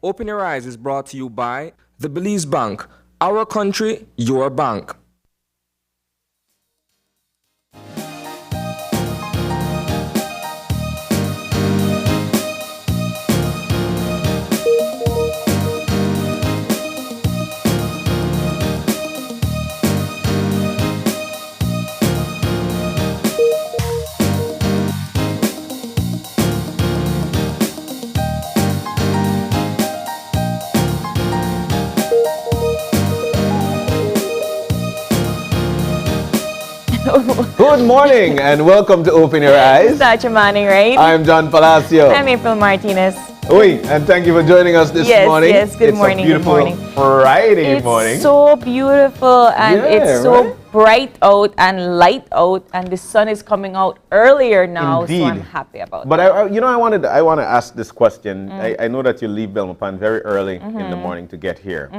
Open Your Eyes is brought to you by the Belize Bank. Our country, your bank. Good morning and welcome to Open Your Eyes. Sacha Manning, right? I'm John Palacio. I'm April Martinez. And thank you for joining us this morning. Yes, good morning. It's a beautiful good morning. Friday morning. It's so beautiful and it's so bright out and light out, and the sun is coming out earlier now. Indeed. So I'm happy about But that. I want to ask this question. I know that you leave Belmopan very early in the morning to get here.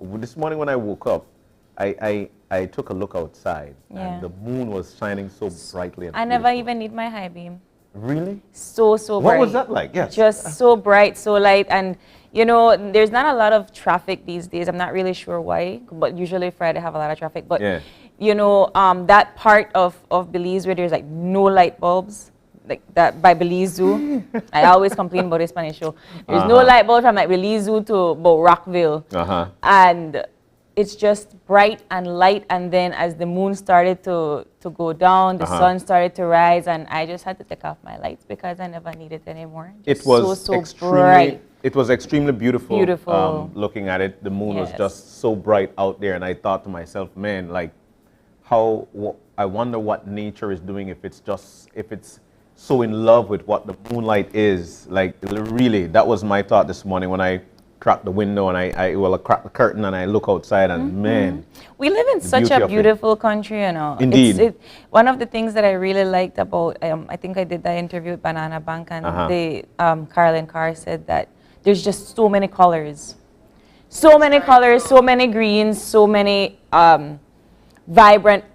This morning when I woke up, I took a look outside and the moon was shining so brightly. And I never even need my high beam. Really? So What bright. was that like? Yes. Just so bright, so light, and there's not a lot of traffic these days. I'm not really sure why, but usually Friday have a lot of traffic. But that part of Belize where there's like no light bulbs, like that by Belize Zoo. I always complain about the Spanish show. There's no light bulb from like Belize Zoo to about Rockville, and it's just bright and light, and then as the moon started to go down, the sun started to rise, and I just had to take off my lights because I never need it anymore. It was so bright. It was extremely beautiful. Beautiful. Looking at it, the moon was just so bright out there, and I thought to myself, man, like I wonder what nature is doing if it's so in love with what the moonlight is. Like really, that was my thought this morning when I crack the window and I crack the curtain and I look outside and man. We live in such a beautiful country, Indeed. One of the things that I really liked about, I think I did that interview with Banana Bank, and Carlin Carr said that there's just so many colors. So many colors, so many greens, so many vibrant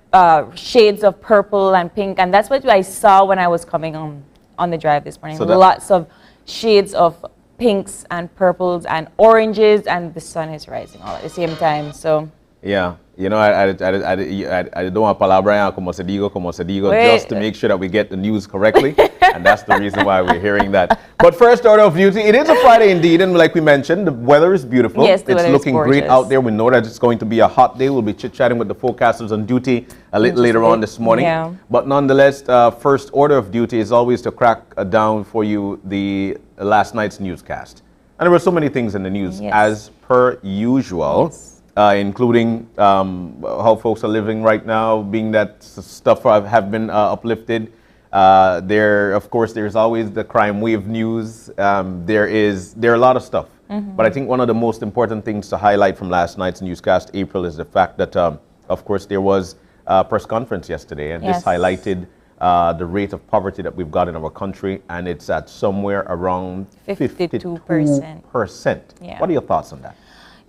shades of purple and pink, and that's what I saw when I was coming on the drive this morning. So lots of shades of pinks and purples and oranges, and the sun is rising all at the same time. So yeah, I don't want palabra como se digo, just to make sure that we get the news correctly, and that's the reason why we're hearing that. But first order of duty, it is a Friday indeed, and like we mentioned, the weather is beautiful. Yes, it's looking great out there. We know that it's going to be a hot day. We'll be chit-chatting with the forecasters on duty a little later on this morning. Yeah. But nonetheless, first order of duty is always to crack down for you the last night's newscast. And there were so many things in the news, as per usual. Including how folks are living right now, being that stuff have been uplifted. Of course, there's always the crime wave news. There are a lot of stuff. But I think one of the most important things to highlight from last night's newscast, April, is the fact that, of course, there was a press conference yesterday, and this highlighted the rate of poverty that we've got in our country, and it's at somewhere around 52%. Yeah. What are your thoughts on that?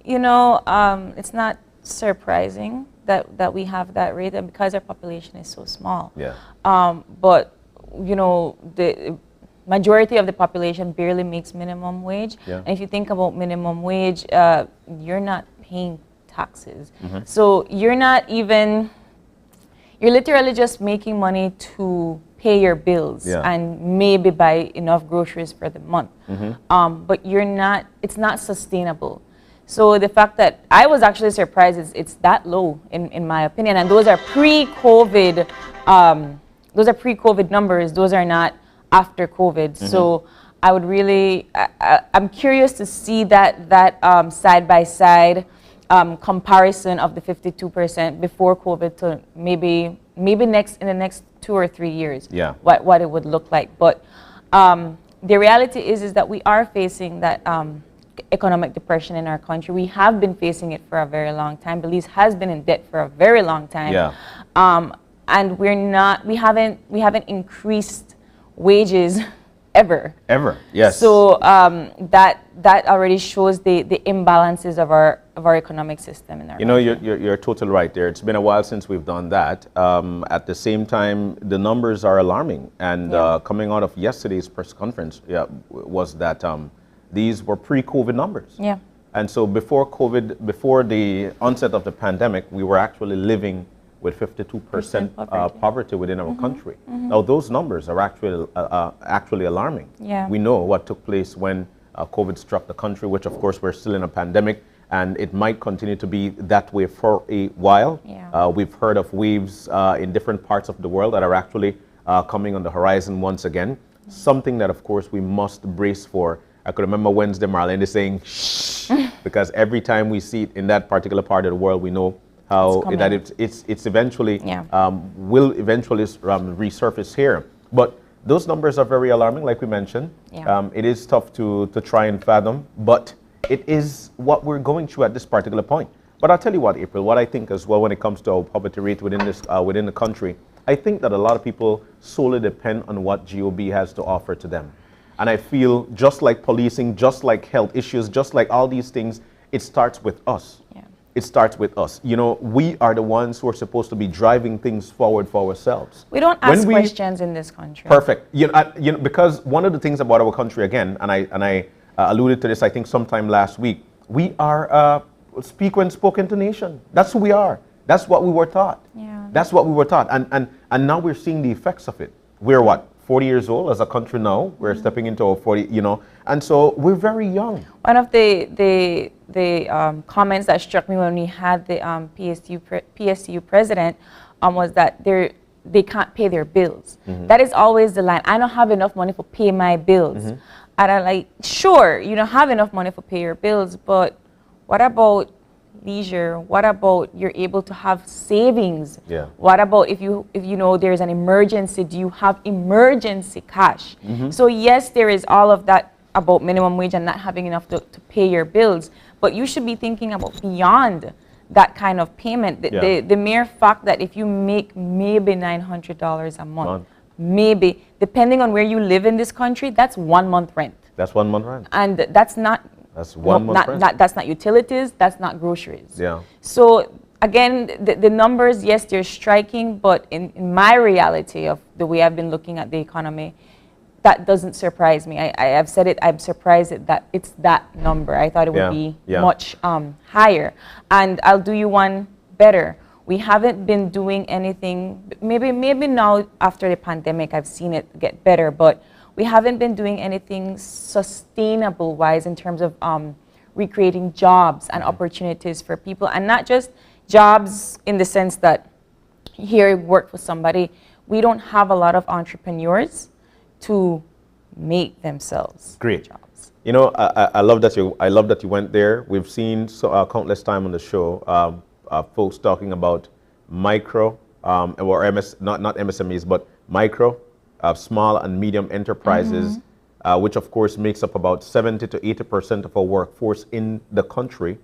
It's not surprising that we have that rate, and because our population is so small. Yeah. But the majority of the population barely makes minimum wage. Yeah. And if you think about minimum wage, you're not paying taxes. So you're literally just making money to pay your bills and maybe buy enough groceries for the month. But it's not sustainable. So the fact that I was actually surprised it's that low in my opinion, and those are pre-COVID. Those are pre-COVID numbers. Those are not after COVID. So I would really, I'm curious to see that side by side comparison of the 52% before COVID to maybe in the next 2 or 3 years. Yeah. What it would look like, but the reality is that we are facing that. Economic depression in our country. We have been facing it for a very long time. Belize has been in debt for a very long time. Yeah. And we haven't increased wages ever. Ever, yes. So that already shows the imbalances of our economic system in our country. You're totally right there. It's been a while since we've done that. At the same time, the numbers are alarming. And coming out of yesterday's press conference was that these were pre-COVID numbers. Yeah. And so before COVID, before the onset of the pandemic, we were actually living with 52% poverty within our country. Now those numbers are actually alarming. Yeah. We know what took place when COVID struck the country, which of course we're still in a pandemic, and it might continue to be that way for a while. Yeah. We've heard of waves in different parts of the world that are actually coming on the horizon once again. Something that of course we must brace for. I could remember Wednesday Marlene saying shh, because every time we see it in that particular part of the world, we know how it's eventually will eventually resurface here. But those numbers are very alarming, like we mentioned. Yeah. It is tough to try and fathom, but it is what we're going through at this particular point. But I'll tell you what, April, what I think as well when it comes to our poverty rate within this within the country, I think that a lot of people solely depend on what GOB has to offer to them. And I feel just like policing, just like health issues, just like all these things, it starts with us. Yeah. It starts with us. You know, we are the ones who are supposed to be driving things forward for ourselves. We don't ask questions in this country. Perfect. You know, because one of the things about our country, again, and I alluded to this, I think sometime last week, we are speak when spoken to nation. That's who we are. That's what we were taught. Yeah. That's what we were taught. And now we're seeing the effects of it. We're what? 40 years old as a country now. We're stepping into our 40, you know, and so we're very young. One of the comments that struck me when we had the PSU president was that they can't pay their bills. That is always the line. I don't have enough money to pay my bills. And I'm like, sure, you don't have enough money to pay your bills, but what about leisure? What about you're able to have savings? Yeah. What about if you know there's an emergency, do you have emergency cash? So yes, there is all of that about minimum wage and not having enough to pay your bills, but you should be thinking about beyond that kind of payment. The mere fact that if you make maybe $900 a month, maybe, depending on where you live in this country, that's 1 month rent. That's 1 month rent. And that's not, that's 1 month rent. That's not utilities, that's not groceries. Yeah. So again, the numbers, yes, they're striking, but in my reality of the way I've been looking at the economy, that doesn't surprise me. I have said it, I'm surprised that it's that number. I thought it would be much higher. And I'll do you one better. We haven't been doing anything, maybe now after the pandemic I've seen it get better, but we haven't been doing anything sustainable wise in terms of recreating jobs and opportunities for people, and not just jobs in the sense that here you work for somebody. We don't have a lot of entrepreneurs to make themselves jobs. You know, I love that you went there. We've seen countless time on the show folks talking about micro or not MSMEs, but micro, small and medium enterprises, which of course makes up about 70 to 80% of our workforce in the country.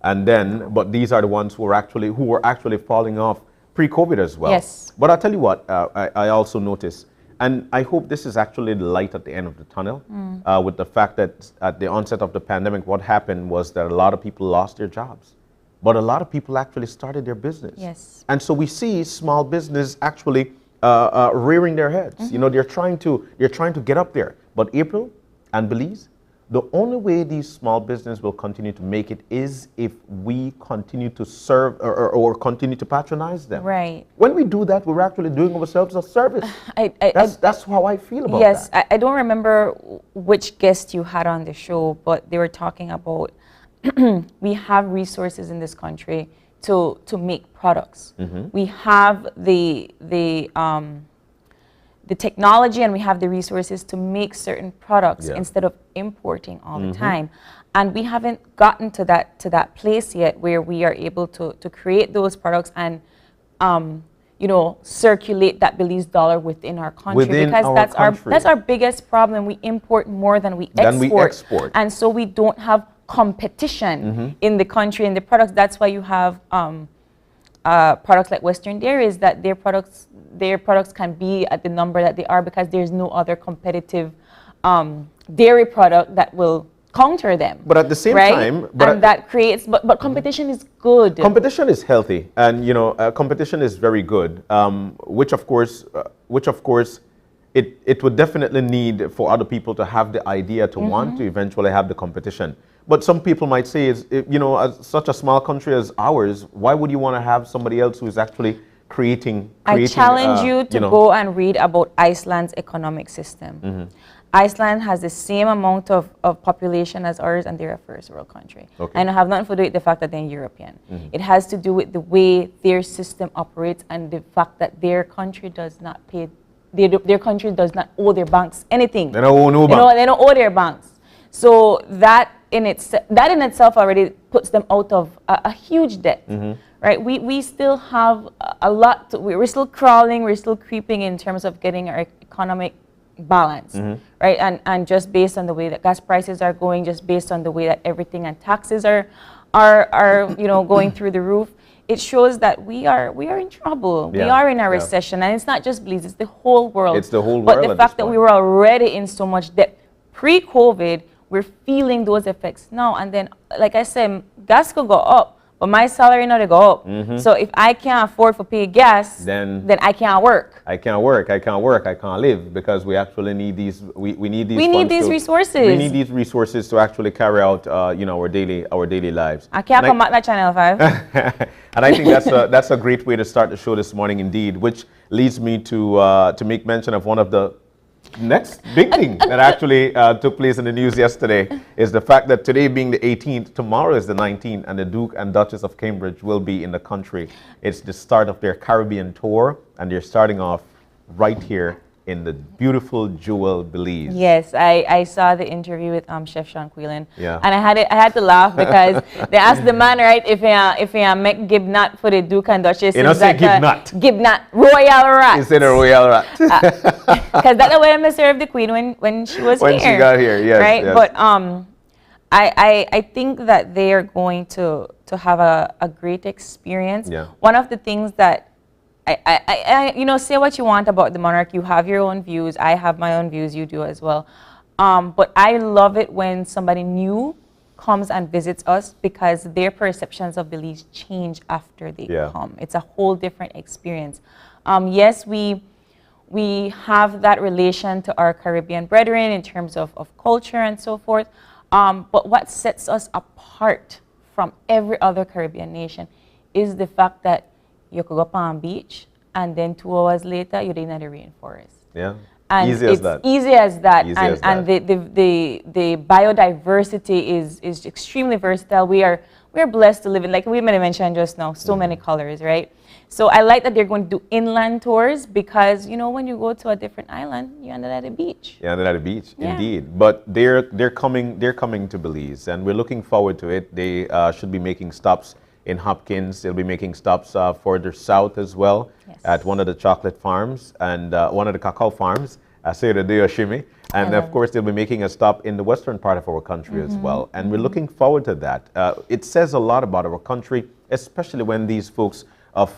And then, but these are the ones who were actually falling off pre-COVID as well. Yes. But I'll tell you what, I also noticed, and I hope this is actually the light at the end of the tunnel, with the fact that at the onset of the pandemic, what happened was that a lot of people lost their jobs, but a lot of people actually started their business. Yes. And so we see small business actually rearing their heads. You know, they're trying to get up there. But April and Belize, the only way these small businesses will continue to make it is if we continue to serve or continue to patronize them. Right. When we do that, we're actually doing ourselves a service. That's how I feel about that. Yes, I don't remember which guest you had on the show, but they were talking about we have resources in this country to make products. We have the technology and we have the resources to make certain products instead of importing all the time. And we haven't gotten to that place yet where we are able to create those products and you know, circulate that Belize dollar within our country, because that's our biggest problem. We import more than we export. And so we don't have competition in the country and the products. That's why you have products like Western Dairies, that their products can be at the number that they are because there's no other competitive dairy product that will counter them. But at the same time, that creates. But competition is good. Competition is healthy, and you know, competition is very good. Which of course, it would definitely need for other people to have the idea to want to eventually have the competition. But some people might say, as such a small country as ours, why would you want to have somebody else who is actually creating I challenge you to go and read about Iceland's economic system. Iceland has the same amount of population as ours, and they're a first world country. And it have nothing to do with the fact that they're European. It has to do with the way their system operates and the fact that their country does not pay, their country does not owe their banks anything. They don't owe no bank. They don't owe their banks. So that in itself already puts them out of a huge debt. Right? We still have a lot, we're still crawling, we're still creeping in terms of getting our economic balance, right? And just based on the way that gas prices are going, just based on the way that everything and taxes are going through the roof, it shows that we are in trouble. We are in a recession, and it's not just Belize, it's the whole world. It's the whole world. But the fact that we were already in so much debt pre-COVID, we're feeling those effects now. And then, like I said, gas could go up, but my salary not to go up. So if I can't afford to pay gas, then I can't work. I can't work. I can't live, because we actually need these. We need these. We need these resources. We need these resources to actually carry out, our daily lives. I can't come back to Channel 5. And I think that's a great way to start the show this morning, indeed. Which leads me to make mention of one of the next big thing that actually took place in the news yesterday, is the fact that today being the 18th, tomorrow is the 19th, and the Duke and Duchess of Cambridge will be in the country. It's the start of their Caribbean tour, and they're starting off right here in the beautiful Jewel, Belize. Yes, I saw the interview with Chef Sean Quillen, Yeah. and I had to laugh because they asked the man, right, if he make give nut for the Duke and Duchess. You know, say give nut. Give nut, royal rat. Instead of royal rat. Because that's the way I served the queen when she was when here. she got here, yes. Right, yes. but I think that they are going to have a great experience. Yeah. One of the things that I say what you want about the monarch. You have your own views. I have my own views. You do as well. But I love it when somebody new comes and visits us, because their perceptions of Belize change after they come. It's a whole different experience. Yes, we have that relation to our Caribbean brethren in terms of culture and so forth. But what sets us apart from every other Caribbean nation is the fact that you could go up on beach, and then 2 hours later, you're in the rainforest. Yeah. And easy as that. Easy as that. Easy and as that. The biodiversity is extremely versatile. We're blessed to live in, like we mentioned just now, so many colors, right? So I like that they're going to do inland tours, because when you go to a different island, you're under at the beach. Yeah, under at the beach, Yeah. indeed. But they're coming to Belize, and we're looking forward to it. They should be making stops in Hopkins. They'll be making stops further south as well, at one of the chocolate farms and one of the cacao farms, Sierra de Yoshimi. And of course, they'll be making a stop in the western part of our country as well. And we're looking forward to that. It says a lot about our country, especially when these folks of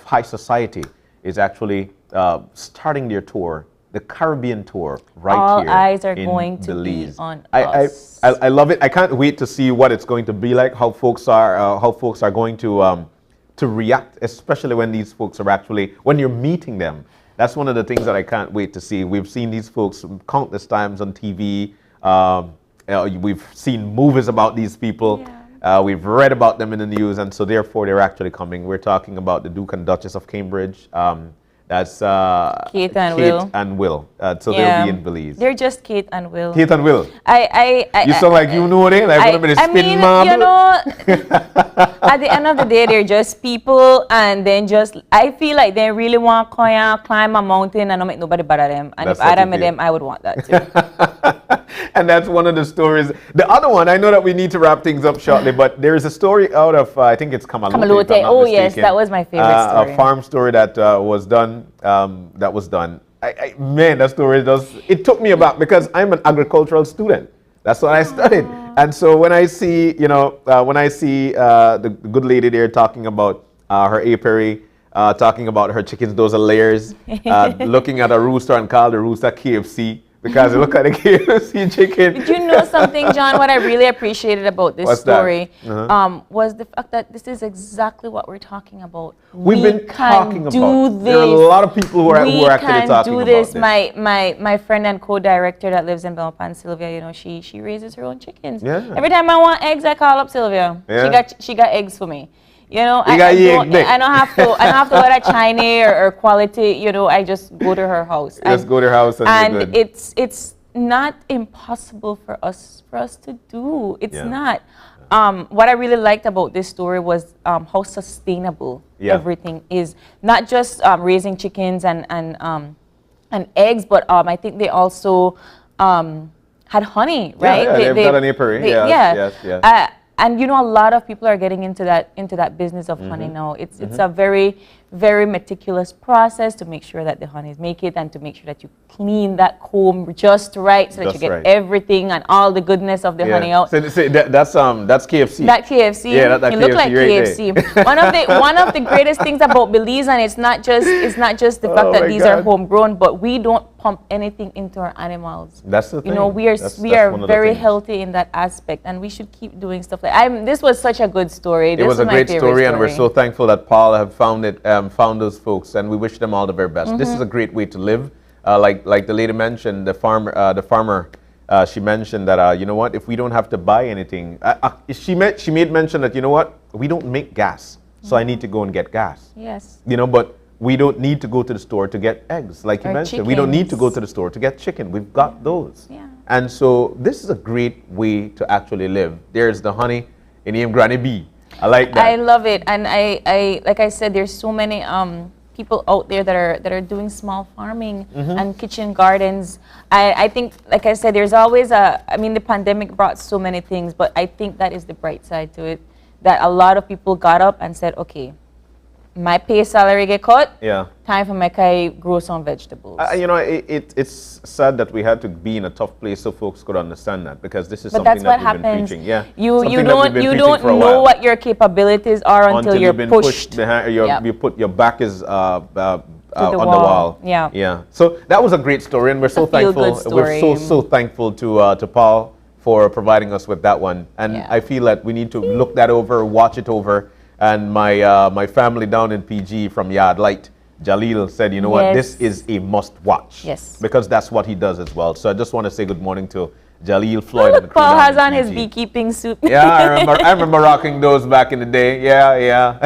high society is actually starting their tour, the Caribbean tour, right All here. All eyes are in going to Belize. be on us. I love it. I can't wait to see what it's going to be like, how folks are going to react, especially when these folks are when you're meeting them. That's one of the things that I can't wait to see. We've seen these folks countless times on TV. We've seen movies about these people. Yeah. We've read about them in the news, and so therefore they're actually coming. We're talking about the Duke and Duchess of Cambridge. That's Kate and Will. So they'll be in Belize. They're just Kate and Will. Kate and Will. You sound like you know them. Like one of the spin marble. At the end of the day, they're just people, and then I feel like they really want to climb a mountain and not make nobody bother them. And if I met them, I would want that too. And that's one of the stories. The other one, I know that we need to wrap things up shortly, but there's a story out of, I think it's Kamalote. Oh, yes, that was my favorite story. A farm story that was done. Man, that story it took me aback, because I'm an agricultural student. That's what I studied. And so when I see, the good lady there talking about her apiary, talking about her chickens, those are layers, looking at a rooster and call the rooster KFC, because you look at the KFC chicken. Did you know something, John? What I really appreciated about this story was the fact that this is exactly what we're talking about. We've been talking about this. There are a lot of people who are actually talking about this. My friend and co-director that lives in Belmont, Sylvia, you know, she raises her own chickens. Yeah. Every time I want eggs, I call up Sylvia. Yeah. She got eggs for me. You know, I don't have to go to China or quality. You know, I just go to her house. Just go to her house and you're good. It's not impossible for us to do. It's not. What I really liked about this story was how sustainable everything is. Not just raising chickens and eggs, but I think they also had honey, right? Yeah, they've got an apiary. Yes. And you know, a lot of people are getting into that business of honey now. It's a very, very meticulous process to make sure that the honeys make it, and to make sure that you clean that comb just right, so that you get everything and all the goodness of the honey out. So that's KFC. That KFC. Yeah, that you KFC look like right KFC. One of the greatest things about Belize, and it's not just the fact that these are homegrown, but we don't pump anything into our animals. That's the thing. You know, we are very healthy in that aspect, and we should keep doing stuff like. This was such a good story. It was a great story, and we're so thankful that Paul have found those folks, and we wish them all the very best. This is a great way to live. Like the lady mentioned, the farmer. She mentioned that you know what, if we don't have to buy anything, she made mention that, you know what, we don't make gas, so I need to go and get gas. Yes. You know, but we don't need to go to the store to get eggs, like you mentioned. Chickens. We don't need to go to the store to get chicken. We've got those. Yeah. And so this is a great way to actually live. There's the honey in the Granny B. I like that. I love it, and I like I said, there's so many people out there that are doing small farming and kitchen gardens. I think, like I said, there's always the pandemic brought so many things, but I think that is the bright side to it, that a lot of people got up and said, okay, my pay salary get cut. Yeah. Time for me grow some vegetables. You know, it's sad that we had to be in a tough place so folks could understand that, because this is but something that's that we've been preaching. Yeah. You don't know what your capabilities are until you're been pushed behind. You put your back is on the wall. Yeah. Yeah. So that was a great story, and we're so thankful. We're so thankful to Paul for providing us with that one. And I feel that we need to look that over, watch it over. And my family down in PG from Yard Light, Jalil, said, you know what, this is a must watch. Yes. Because that's what he does as well. So I just want to say good morning to Jalil, Floyd, and the crew. Paul has on his beekeeping suit. Yeah, I remember rocking those back in the day. Yeah.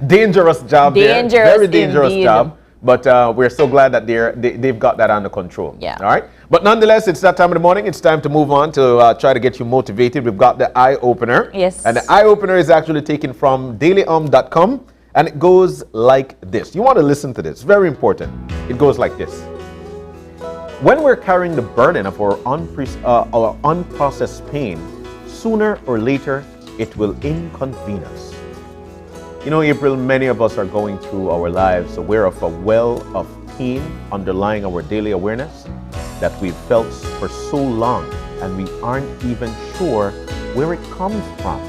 Dangerous job there. Very dangerous job. But we're so glad that they've got that under control. Yeah. All right. But nonetheless, it's that time of the morning. It's time to move on to try to get you motivated. We've got the eye opener. Yes. And the eye opener is actually taken from dailyom.com, and it goes like this. You want to listen to this. Very important. It goes like this. When we're carrying the burden of our unprocessed pain, sooner or later, it will inconvenience us. You know, April, many of us are going through our lives aware of a well of pain underlying our daily awareness that we've felt for so long, and we aren't even sure where it comes from.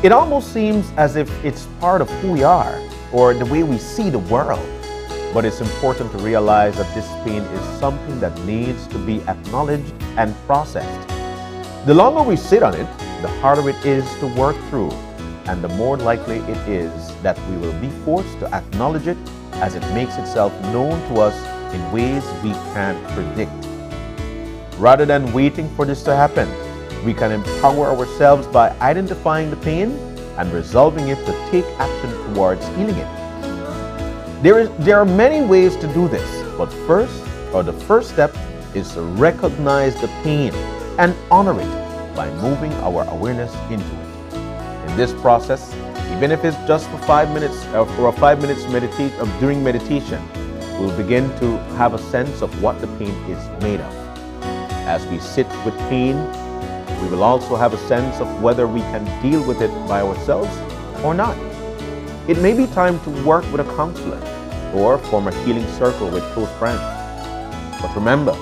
It almost seems as if it's part of who we are or the way we see the world. But it's important to realize that this pain is something that needs to be acknowledged and processed. The longer we sit on it, the harder it is to work through, and the more likely it is that we will be forced to acknowledge it as it makes itself known to us in ways we can't predict. Rather than waiting for this to happen, we can empower ourselves by identifying the pain and resolving it to take action towards healing it. There are many ways to do this, but the first step is to recognize the pain and honor it by moving our awareness into it. In this process, even if it's just for 5 minutes or 5 minutes during meditation, we'll begin to have a sense of what the pain is made of. As we sit with pain, we will also have a sense of whether we can deal with it by ourselves or not. It may be time to work with a counselor or form a healing circle with close friends. But remember,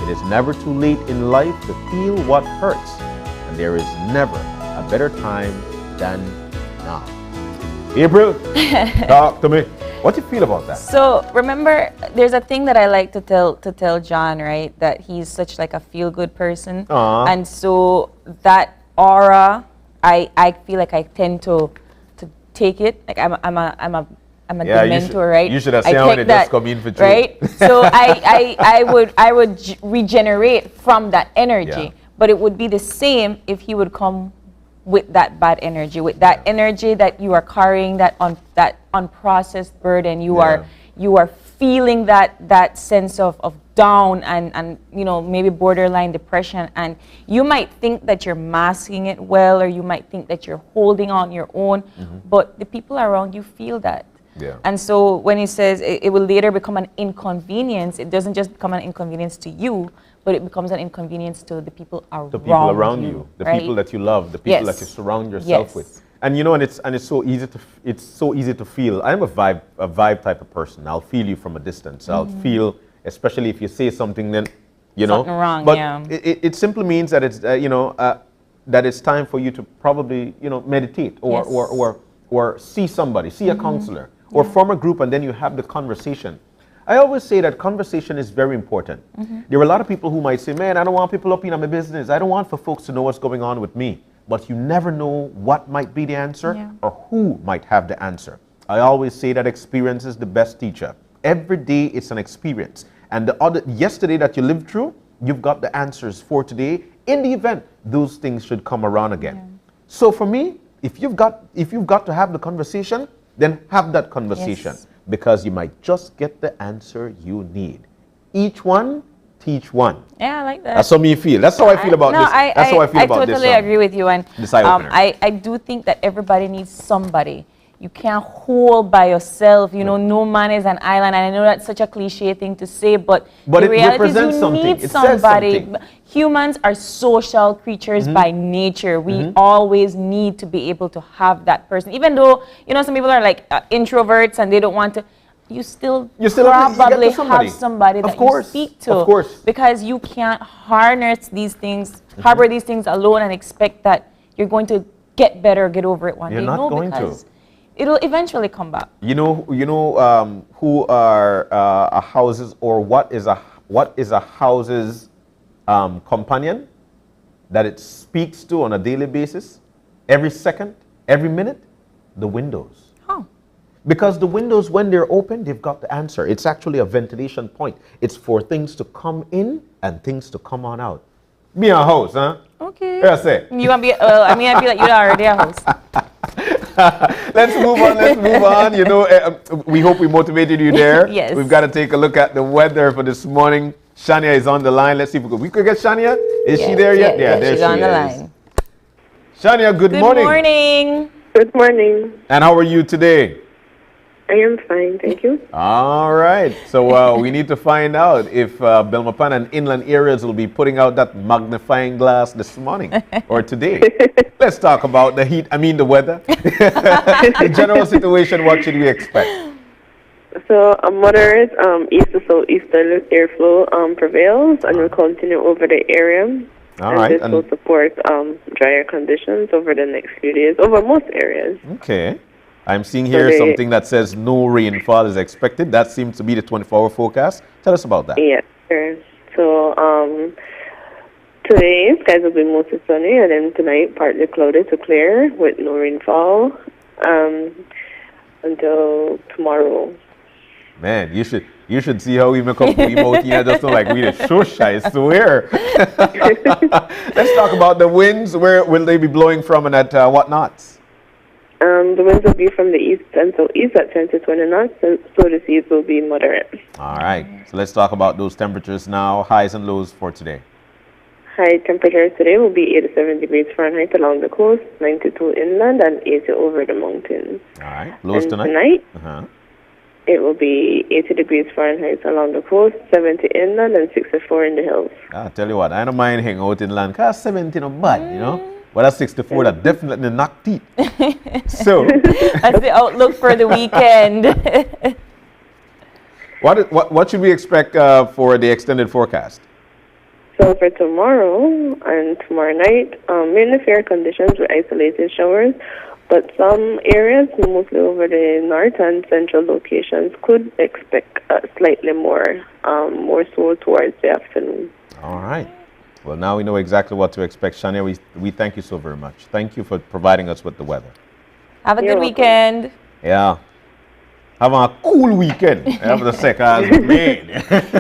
it is never too late in life to feel what hurts, and there is never a better time than now. April, talk to me. What do you feel about that? So remember, there's a thing that I like to tell John, right? That he's such like a feel-good person, and so that aura, I feel like I tend to take it. Like I'm a dementor, right? You should have seen when it just come in for you. Right? So I would regenerate from that energy, but it would be the same if he would come with that bad energy, with that energy that you are carrying, that unprocessed burden. You are feeling that sense of down and maybe borderline depression, and you might think that you're masking it well, or you might think that you're holding on your own, but the people around you feel that. Yeah. And so when he says it will later become an inconvenience, it doesn't just become an inconvenience to you, but it becomes an inconvenience to the people around you. The people around you, the right? people that you love, the people that you surround yourself with. And and it's so easy to feel. I'm a vibe type of person. I'll feel you from a distance. I'll feel, especially if you say something, then something wrong. But it simply means that it's that it's time for you to probably meditate or see somebody, see a counselor, or form a group, and then you have the conversation. I always say that conversation is very important. There are a lot of people who might say, man, I don't want people up in my business. I don't want for folks to know what's going on with me. But you never know what might be the answer or who might have the answer. I always say that experience is the best teacher. Every day it's an experience. And yesterday that you lived through, you've got the answers for today. In the event, those things should come around again. So for me, if you've got to have the conversation, then have that conversation. Because you might just get the answer you need. Each one, teach one. Yeah, I like that. That's how me feel. That's how I feel about this. That's how I feel about this. I totally agree with you. And this eye-opener. I do think that everybody needs somebody. You can't hold by yourself. No man is an island. And I know that's such a cliche thing to say, but the reality is you need somebody. Humans are social creatures by nature. We always need to be able to have that person. Even though, some people are like introverts and they don't want to, you still probably have somebody that you speak to. Of course. Because you can't harness these things, harbor these things alone and expect that you're going to get better, get over it one day. You're not going to. It'll eventually come back. Who are a house's, or what is a house's companion that it speaks to on a daily basis, every second, every minute? The windows. Because the windows, when they're open, they've got the answer. It's actually a ventilation point. It's for things to come in and things to come on out. Be a house, huh? Okay. Yes, say. You want to be? I feel like you're already a host. Let's move on. We hope we motivated you there. Yes. We've got to take a look at the weather for this morning. Shania is on the line. Let's see if we could get Shania. Is she there yet? Yeah, there she's she on the is. line. Shania, good morning. Good morning. Good morning. And how are you today? I am fine, thank you. All right. So we need to find out if Belmopan and inland areas will be putting out that magnifying glass this morning or today. Let's talk about the heat. The weather. The general situation, what should we expect? So a moderate east to southeastern airflow prevails and will continue over the area. All right. This will support drier conditions over the next few days over most areas. Okay. I'm seeing here something that says no rainfall is expected. That seems to be the 24-hour forecast. Tell us about that. Yes, sure. So today, skies will be mostly sunny, and then tonight, partly cloudy to clear with no rainfall until tomorrow. Man, you should see how we make up emoji. Just don't like we the shush, I swear. Let's talk about the winds. Where will they be blowing from and at what knots? The winds will be from the east and southeast at 10 to 20 knots, so the seas will be moderate. All right. So let's talk about those temperatures now, highs and lows for today. High temperatures today will be 87 degrees Fahrenheit along the coast, 92 inland, and 80 over the mountains. All right. Lows and tonight? It will be 80 degrees Fahrenheit along the coast, 70 inland, and 64 in the hills. I tell you what, I don't mind hanging out inland, because 70 no bad, But that's 64, that definitely knock teeth. So that's the outlook for the weekend. What should we expect for the extended forecast? So for tomorrow and tomorrow night, mainly fair conditions with isolated showers, but some areas, mostly over the north and central locations, could expect slightly more so towards the afternoon. All right. Well, now we know exactly what to expect. Shania, we thank you so very much. Thank you for providing us with the weather. Have a You're good welcome. weekend. Yeah. Have a cool weekend. Have the second rain.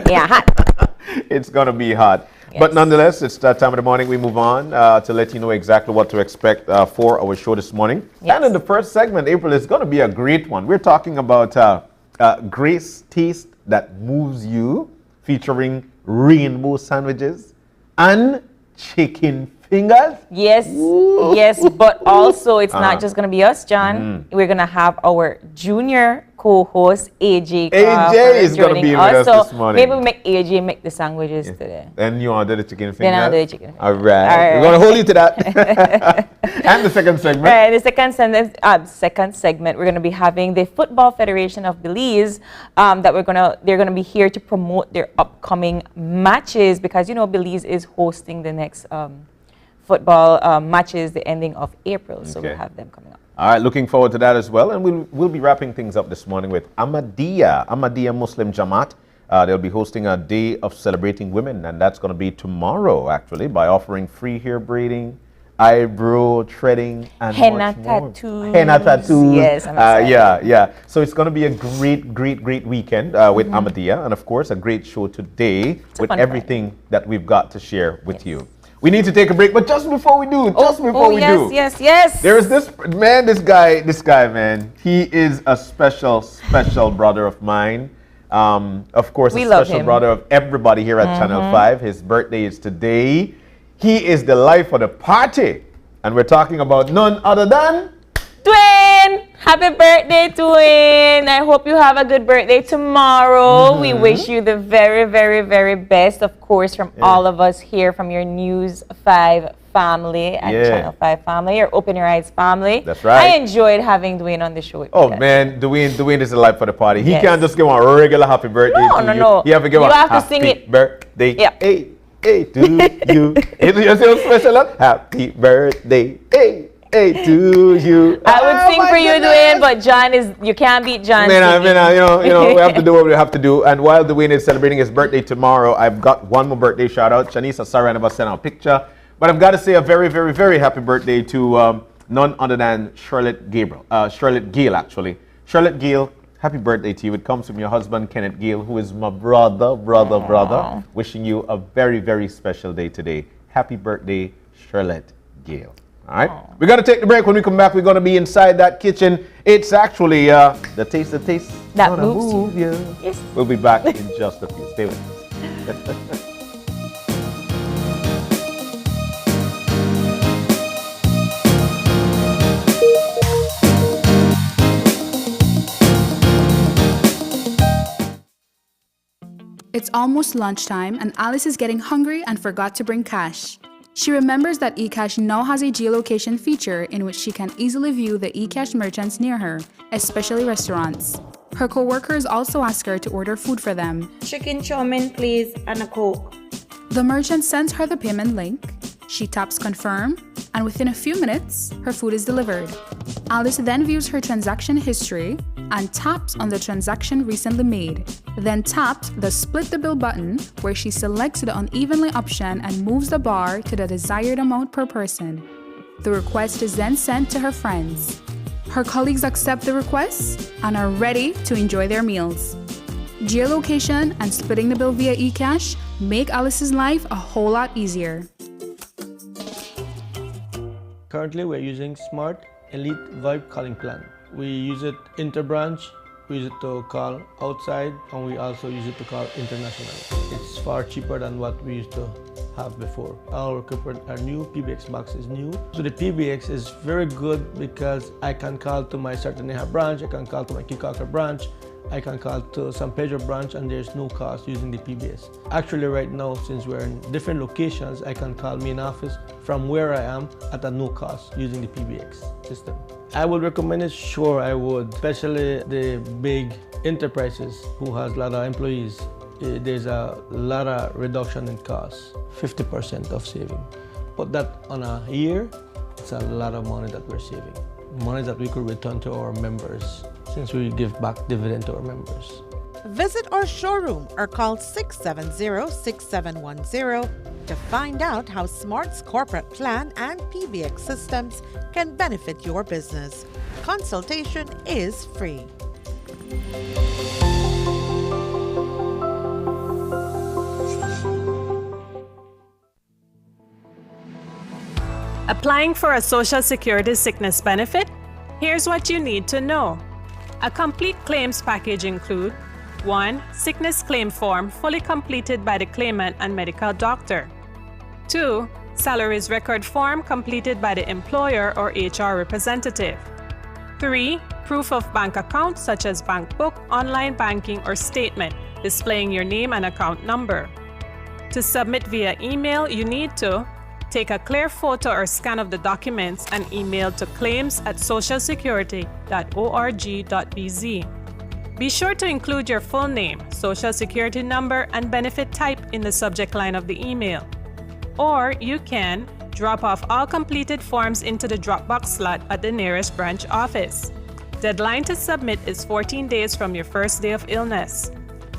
Yeah, hot. It's going to be hot. Yes. But nonetheless, it's that time of the morning. We move on to let you know exactly what to expect for our show this morning. Yes. And in the first segment, April, is going to be a great one. We're talking about Grace Taste That Moves You, featuring rainbow sandwiches and chicken fingers. Yes, Ooh. yes, but also it's not just going to be us, John. We're going to have our junior co-host, AJ. AJ is going to be with us so this morning. maybe we make AJ make the sandwiches today. And you order the chicken fingers? Then I'll do the chicken fingers. All right. We're going to hold you to that. And the second segment. Right, the second segment, we're going to be having the Football Federation of Belize they're going to be here to promote their upcoming matches because, you know, Belize is hosting the next football matches the ending of April. So we'll have them coming up. All right, looking forward to that as well. And we'll be wrapping things up this morning with Ahmadiyya Muslim Jamaat. They'll be hosting a day of celebrating women, and that's going to be tomorrow, actually, by offering free hair braiding, eyebrow threading, and Henna much more. tattoos. Henna tattoos. Yes, I'm excited. Yeah. So it's going to be a great weekend with Ahmadiyya, and of course, a great show today with everything that we've got to share with you. We need to take a break, but just before we do, Yes. there is this guy, man. He is a special brother of mine. Of course, We a love special him. brother of everybody here at Channel 5. His birthday is today. He is the life of the party. And we're talking about none other than... Twin! Happy birthday, Twin! I hope you have a good birthday tomorrow. We wish you the very, very, very best, of course, from all of us here from your News 5 family and Channel 5 family, your Open Your Eyes family. That's right. I enjoyed having Dwayne on the show with Oh me. man, Dwayne is the life for the party. He Yes. can't just give a regular happy birthday to you. No. You have to give You a have to happy sing it. birthday. Yeah. Hey to you. You see how special that? Happy birthday. Hey to you. I would sing my for you, goodness. Dwayne, but you can't beat John. Man, singing. you know, we have to do what we have to do. And while Dwayne is celebrating his birthday tomorrow, I've got one more birthday shout out. Shanice Saranaba sent out a picture. But I've got to say a very, very, very happy birthday to none other than Charlotte Gale, actually. Charlotte Gale, happy birthday to you. It comes from your husband, Kenneth Gale, who is my brother. Wishing you a very, very special day today. Happy birthday, Charlotte Gale. All right, we got to take the break. When we come back, we're going to be inside that kitchen. It's actually the taste That gonna moves move you. Yes. We'll be back in just a few. Stay with us. It's almost lunchtime and Alice is getting hungry and forgot to bring cash. She remembers that eCash now has a geolocation feature in which she can easily view the eCash merchants near her, especially restaurants. Her co-workers also ask her to order food for them. Chicken chow mein, please, and a Coke. The merchant sends her the payment link. She taps confirm, and within a few minutes, her food is delivered. Alice then views her transaction history and taps on the transaction recently made. Then taps the split the bill button where she selects the unevenly option and moves the bar to the desired amount per person. The request is then sent to her friends. Her colleagues accept the request and are ready to enjoy their meals. Geolocation and splitting the bill via eCash make Alice's life a whole lot easier. Currently, we're using Smart Elite Vibe calling plan. We use it interbranch, we use it to call outside, and we also use it to call international. It's far cheaper than what we used to have before. Our equipment are new, PBX box is new. So the PBX is very good because I can call to my Sartaneja branch, I can call to my Kikaka branch, I can call to San Pedro branch, and there's no cost using the PBS. Actually right now, since we're in different locations, I can call main office from where I am at a no cost using the PBX system. I would recommend it, sure I would, especially the big enterprises who has a lot of employees. there's a lot of reduction in costs, 50% of saving. Put that on a year, it's a lot of money that we're saving. Money that we could return to our members since we give back dividend to our members. Visit our showroom or call 670-6710 to find out how Smart's corporate plan and PBX systems can benefit your business. Consultation is free. Applying for a Social Security sickness benefit? Here's what you need to know. A complete claims package includes 1. Sickness claim form fully completed by the claimant and medical doctor. 2. Salaries record form completed by the employer or HR representative. 3. Proof of bank account such as bank book, online banking, or statement displaying your name and account number. To submit via email, you need to take a clear photo or scan of the documents and email to claims@socialsecurity.org.bz. Be sure to include your full name, social security number, and benefit type in the subject line of the email. Or you can drop off all completed forms into the Dropbox slot at the nearest branch office. Deadline to submit is 14 days from your first day of illness.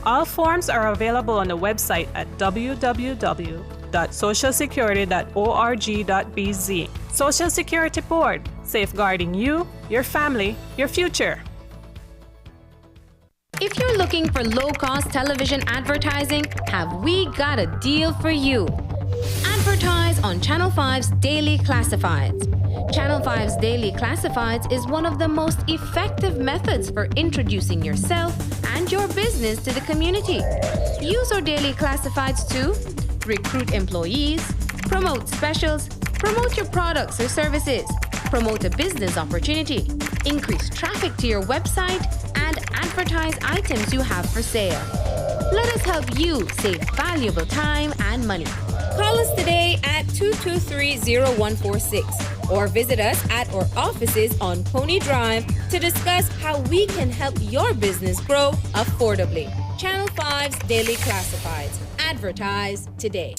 All forms are available on the website at www.socialsecurity.org.bz. Social Security Board, safeguarding you, your family, your future. If you're looking for low-cost television advertising, have we got a deal for you? Advertise on Channel 5's Daily Classifieds. Channel 5's Daily Classifieds is one of the most effective methods for introducing yourself and your business to the community. Use our Daily Classifieds to recruit employees, promote specials, promote your products or services, promote a business opportunity, increase traffic to your website, and advertise items you have for sale. Let us help you save valuable time and money. Call us today at 223-0146 or visit us at our offices on Pony Drive to discuss how we can help your business grow affordably. Channel 5's Daily Classifieds. Advertise today.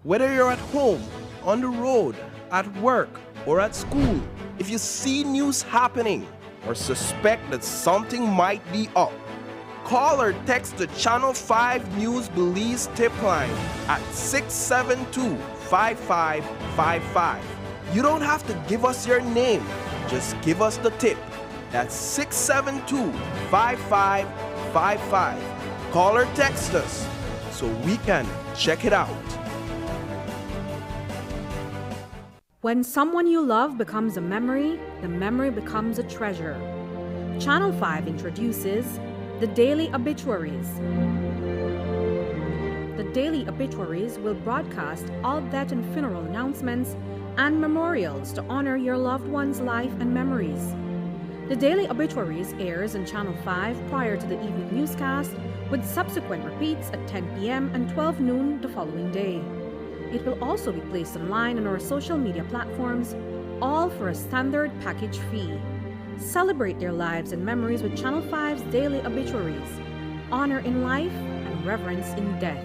Whether you're at home, on the road, at work, or at school, if you see news happening or suspect that something might be up, call or text the Channel 5 News Belize tip line at 672-5555. You don't have to give us your name, just give us the tip. That's 672-5555. Call or text us so we can check it out. When someone you love becomes a memory, the memory becomes a treasure. Channel 5 introduces the Daily Obituaries. The Daily Obituaries will broadcast all death and funeral announcements and memorials to honor your loved one's life and memories. The Daily Obituaries airs on Channel 5 prior to the evening newscast, with subsequent repeats at 10 p.m. and 12 noon the following day. It will also be placed online on our social media platforms, all for a standard package fee. Celebrate their lives and memories with Channel 5's Daily Obituaries. Honor in life and reverence in death.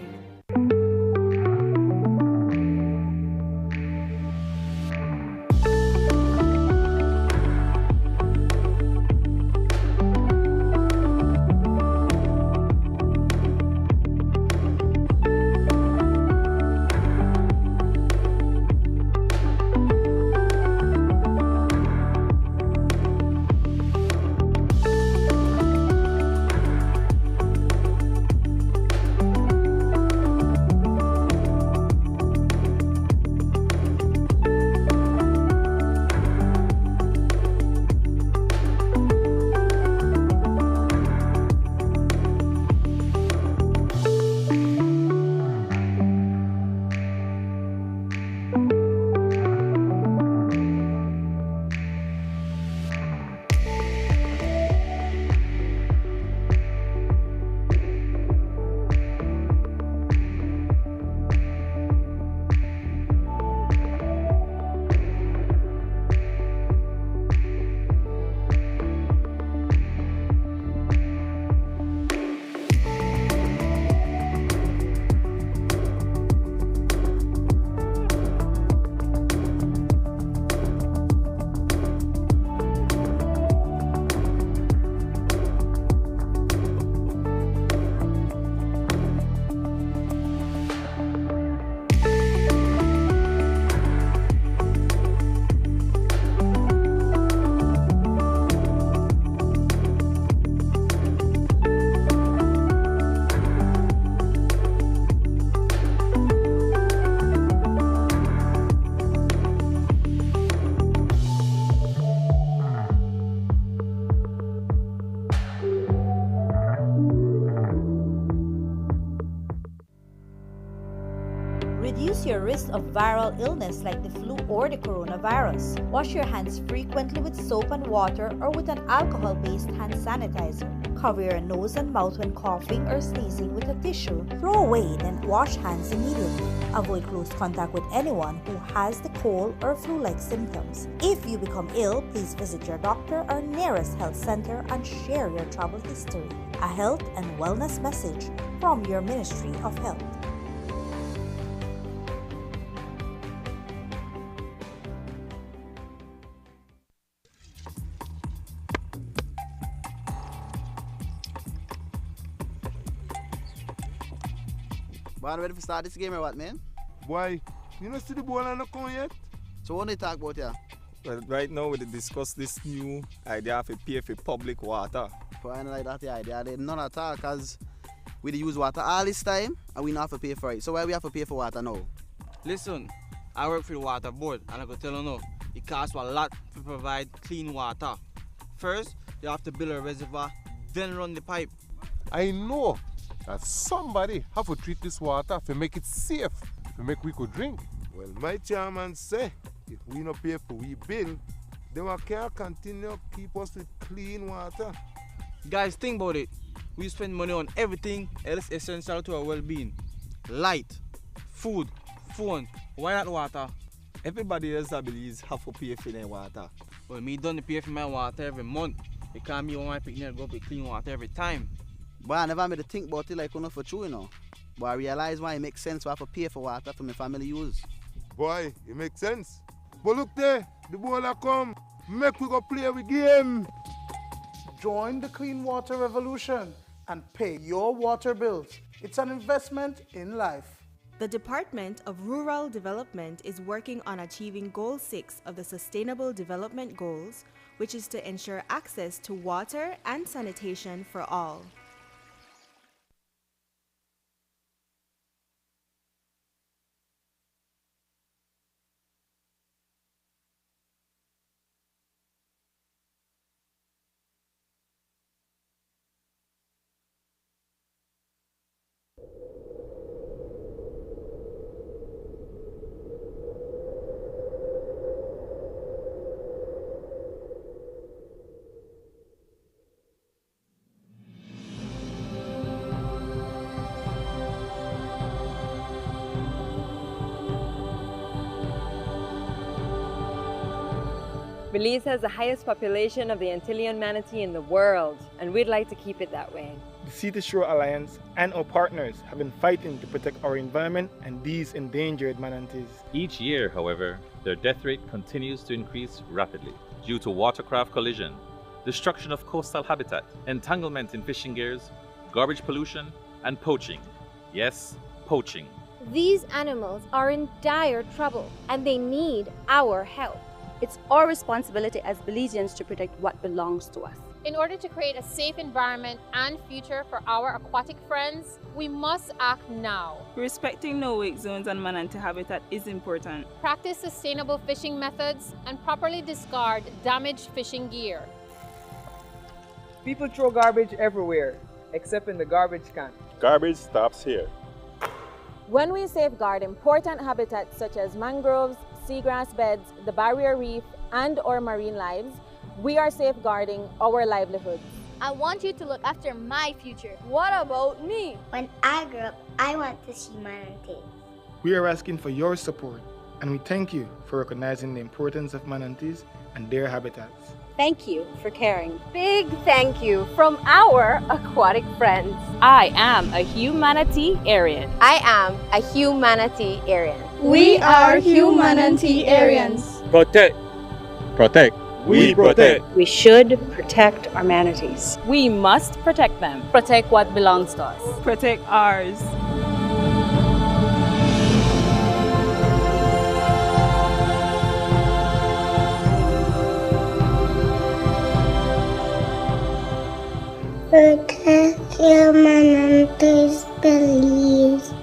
your risk of viral illness like the flu or the coronavirus. Wash your hands frequently with soap and water or with an alcohol-based hand sanitizer. Cover your nose and mouth when coughing or sneezing with a tissue. Throw away, then wash hands immediately. Avoid close contact with anyone who has the cold or flu-like symptoms. If you become ill, please visit your doctor or nearest health center and share your travel history. A health and wellness message from your Ministry of Health. Man, ready to start this game or what, man? Boy, you don't see the ball on the come yet? So what do you talk about here? Well, right now we discuss this new idea of pay for public water. For anything like that, the idea, they none at all, because we use water all this time and we not have to pay for it. So why we have to pay for water now? Listen, I work for the water board and I can tell you now, it costs a lot to provide clean water. First, you have to build a reservoir, then run the pipe. I know that somebody have to treat this water to make it safe, to make we could drink. Well, my chairman say, if we not pay for we bill, then we can't continue keep us with clean water. Guys, think about it. We spend money on everything else essential to our well-being. Light, food, phone, why not water? Everybody else I believe have to pay for their water. Well, me don't pay for my water every month. It can't be on my picnic go for clean water every time. But I never made to think about it like enough for true, you know. But I realize why it makes sense to have to pay for water for my family use. Boy, it makes sense. But look there, the ball a come. Make we go play with game. Join the clean water revolution and pay your water bills. It's an investment in life. The Department of Rural Development is working on achieving Goal 6 of the Sustainable Development Goals, which is to ensure access to water and sanitation for all. Belize has the highest population of the Antillean manatee in the world, and we'd like to keep it that way. The Sea to Shore Alliance and our partners have been fighting to protect our environment and these endangered manatees. Each year, however, their death rate continues to increase rapidly due to watercraft collision, destruction of coastal habitat, entanglement in fishing gears, garbage pollution, and poaching. Yes, poaching. These animals are in dire trouble and they need our help. It's our responsibility as Belizeans to protect what belongs to us. In order to create a safe environment and future for our aquatic friends, we must act now. Respecting no-wake zones and manatee habitat is important. Practice sustainable fishing methods and properly discard damaged fishing gear. People throw garbage everywhere, except in the garbage can. Garbage stops here. When we safeguard important habitats such as mangroves, seagrass beds, the barrier reef, and our marine lives, we are safeguarding our livelihoods. I want you to look after my future. What about me? When I grow up, I want to see manatees. We are asking for your support, and we thank you for recognizing the importance of manatees and their habitats. Thank you for caring. Big thank you from our aquatic friends. I am a humanitarian. I am a humanitarian. We are humanitarians. Protect. Protect. We protect. We should protect our manatees. We must protect them. Protect what belongs to us. Protect ours. Protect your manatees, Belize.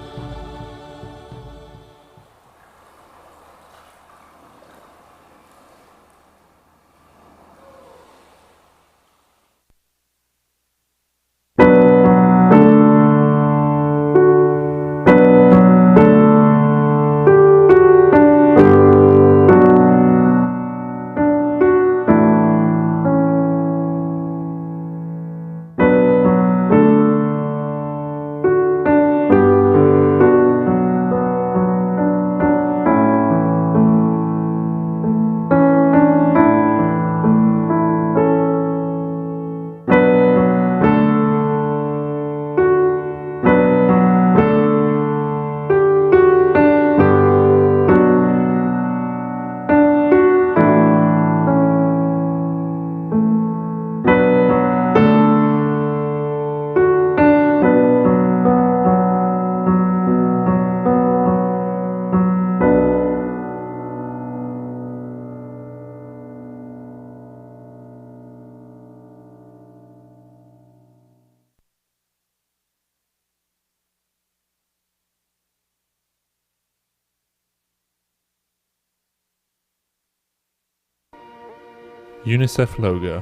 UNICEF logo.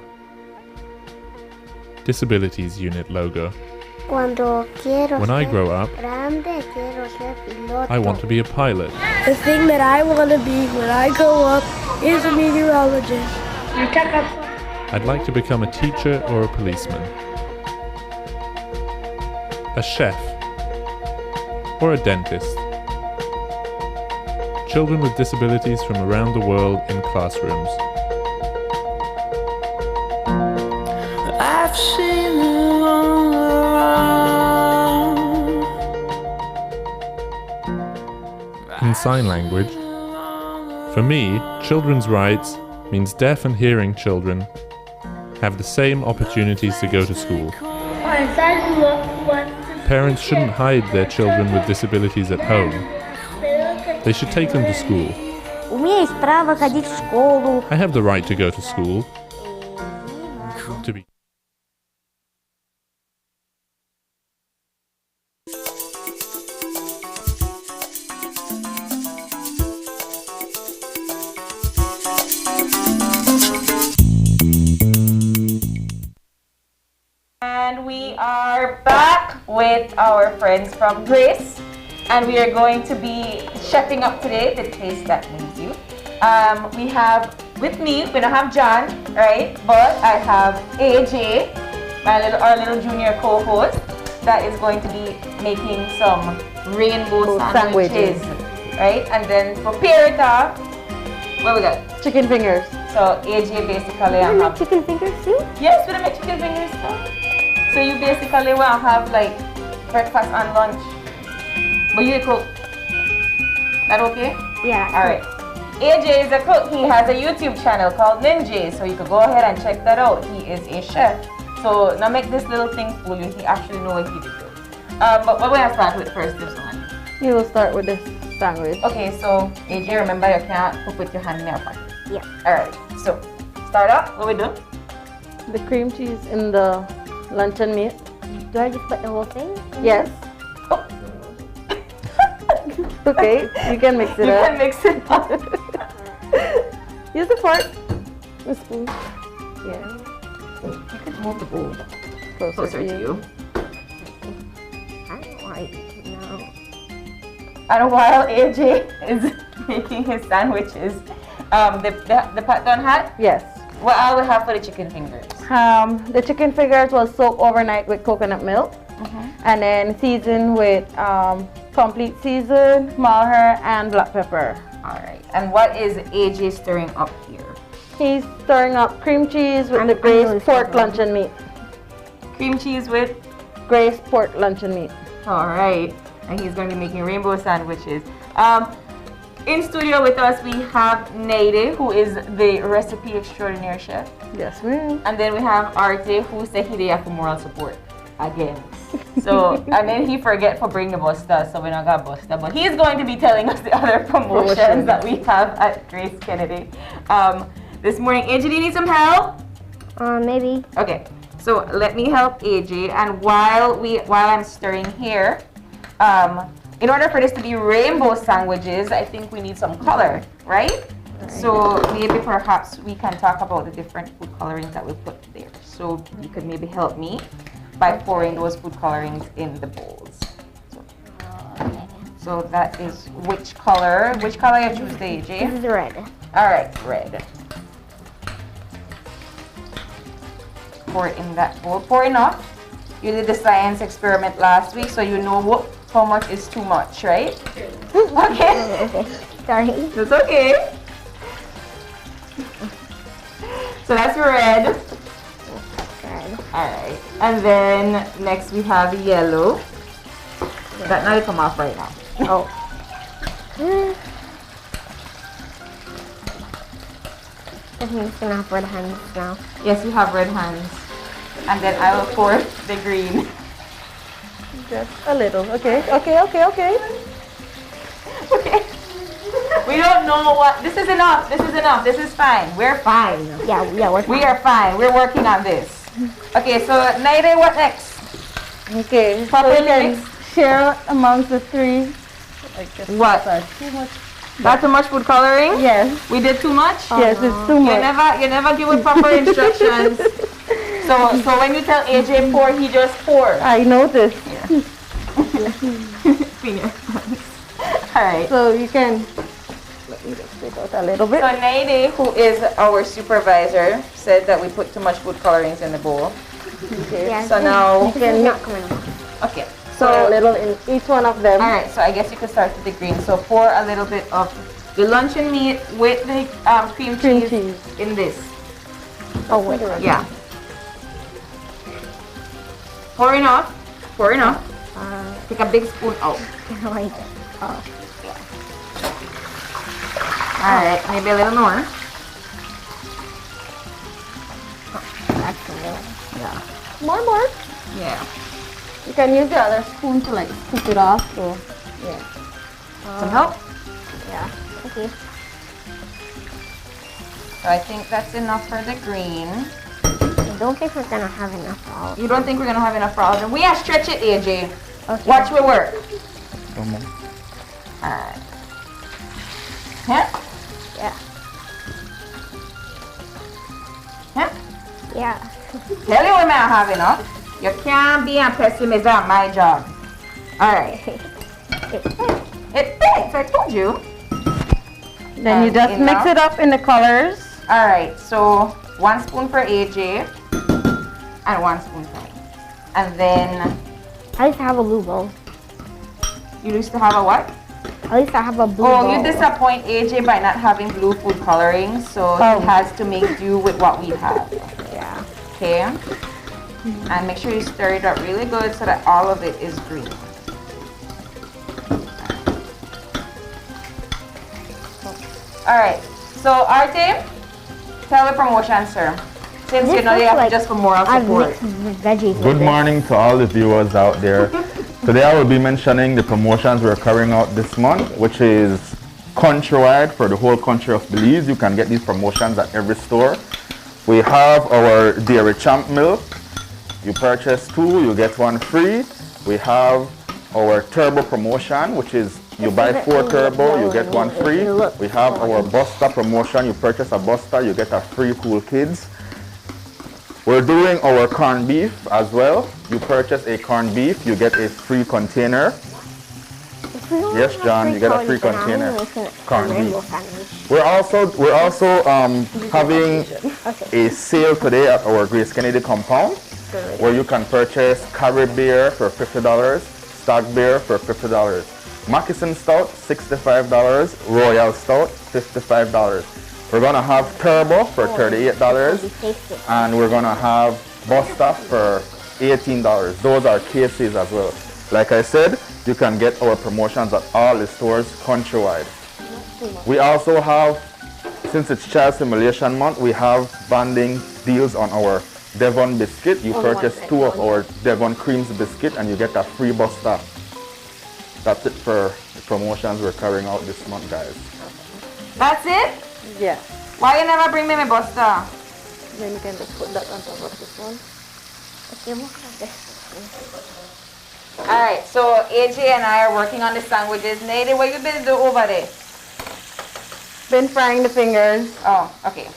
Disabilities Unit logo. When I grow up, I want to be a pilot. The thing that I want to be when I grow up is a meteorologist. I'd like to become a teacher or a policeman. A chef. Or a dentist. Children with disabilities from around the world in classrooms. I've seen them all around. In sign language. For me, children's rights means deaf and hearing children have the same opportunities to go to school. Parents shouldn't hide their children with disabilities at home. They should take them to school. I have the right to go to school. To be And we are back with our friends from Grace, and we are going to be chefing up today the taste that moves you. We have with me, we don't have John, right? But I have AJ, our little junior co-host, that is going to be making some rainbow sandwiches, right? And then for Pirita, what we got? Chicken fingers. So AJ basically You make chicken fingers too? Yes, we make chicken fingers too. So you basically want to have like breakfast and lunch. But you cook. That okay? Yeah. Alright. AJ is a cook. He has a YouTube channel called Ninja. So you could go ahead and check that out. He is a chef. So now make this little thing fool you. He actually know what he did do. But what we have to start with first is one. You will start with this sandwich. Okay, so AJ, remember you can't cook with your hand in your pocket. Yeah. Alright. So start up. What we do? The cream cheese in the luncheon meat. Do I just put the whole thing? Yes. Oh. Okay, you can mix it up. You can mix it up. Use a fork. A spoon. Yeah. You could move the bowl Closer to you. I don't like it now. And while AJ is making his sandwiches, the pot done hot? Yes. What all we have for the chicken fingers? The chicken fingers was soaked overnight with coconut milk, and then seasoned with complete season, malheur, and black pepper. Alright. And what is AJ stirring up here? He's stirring up cream cheese with the Grace pork luncheon meat. Cream cheese with? Grace pork luncheon meat. Alright. And he's going to be making rainbow sandwiches. In studio with us, we have Naide, who is the recipe extraordinaire chef. Yes, ma'am. And then we have Arte, who said he there for moral support again. So, and then he forget for bring the buster, so we not got buster. But he's going to be telling us the other promotions that we have at Grace Kennedy. This morning, AJ, do you need some help? Maybe. Okay, so let me help AJ. And while I'm stirring here, in order for this to be rainbow sandwiches, I think we need some color, right? So maybe perhaps we can talk about the different food colorings that we put there. So you could maybe help me by pouring those food colorings in the bowls. So that is which color? Which color you choose, AJ? This is red. All right, red. Pour it in that bowl. Pour enough. You did the science experiment last week, so you know how much is too much, right? Okay. Sorry. That's okay. So that's red. Alright. And then next we have yellow. That now will come off right now. Oh. I think it's gonna have red hands now. Yes, you have red hands. And then I will pour the green. Just a little. Okay. Okay. We don't know what. This is enough. This is enough. This is fine. We're fine. Yeah, we are fine. We're working on this. Okay, so Naide, what next? Okay, so we can share amongst the three. What? Too much. Not too much food coloring? Yes. We did too much? Yes, it's too much. You never give with proper instructions. So when you tell AJ pour, he just pours. I noticed. Alright. So you can, let me just take out a little bit. So Naide, who is our supervisor, said that we put too much food colorings in the bowl. Okay. Yeah, So now, this is not coming off. okay. So a little in each one of them. Alright, so I guess you could start with the green. So pour a little bit of the luncheon meat with the cream cheese in this. Oh, wait. Yeah. Pour enough. Pour enough. Take a big spoon out. Like that. Oh. Alright, maybe a little more. That's a little. Yeah. More. Yeah. You can use the other spoon to like scoop it off. So yeah. Some help? Yeah. Okay. So I think that's enough for the green. I don't think we're gonna have enough for all. You don't think we're gonna have enough for all of them? We have to stretch it, AJ. Okay. Watch we work. Alright. Yeah? Yeah. Yeah? Yeah. Tell you we may have enough. You can't be a pessimist at my job. Alright. It fits, I told you. Then you just mix it up in the colors. Alright, so 1 spoon for AJ and 1 spoon for me. And then I used to have a blue bowl. you used to have a what? At least I have a blue Oh, bowl. you disappoint AJ by not having blue food coloring, so he has to make do with what we have. Yeah. Okay? And make sure you stir it up really good so that all of it is green. Alright, so Arte, tell the promotion, sir. Since you know they have just for moral support. Good morning to all the viewers out there. Today I will be mentioning the promotions we're carrying out this month, which is countrywide for the whole country of Belize. You can get these promotions at every store. We have our Dairy Champ milk. You purchase 2, you get 1 free. We have our turbo promotion, which is you buy 4 turbo, you get 1 free. We have our Buster promotion. You purchase a Buster, you get a free Cool Kids. We're doing our corned beef as well. You purchase a corned beef, you get a free container. Yes, John, you get a free container. Corned beef. We're also having a sale today at our Grace Kennedy compound, where you can purchase Carib beer for $50, Stag beer for $50, Moccasin Stout $65, Royal Stout $55. We're gonna have Turbo for $38, and we're gonna have Buster for $18. Those are cases as well. Like I said, you can get our promotions at all the stores countrywide. We also have, since it's Child Simulation Month, we have banding deals on our Devon biscuit. You purchase 2 of our Devon Creams biscuit and you get a free Buster. That's it for the promotions we're carrying out this month, guys. That's it? Yeah. Why you never bring me my Buster? Then you can just put that on top of this one. Okay, look at this. Alright, so AJ and I are working on the sandwiches. Nady, what you been doing over there? Been frying the fingers. Oh, okay.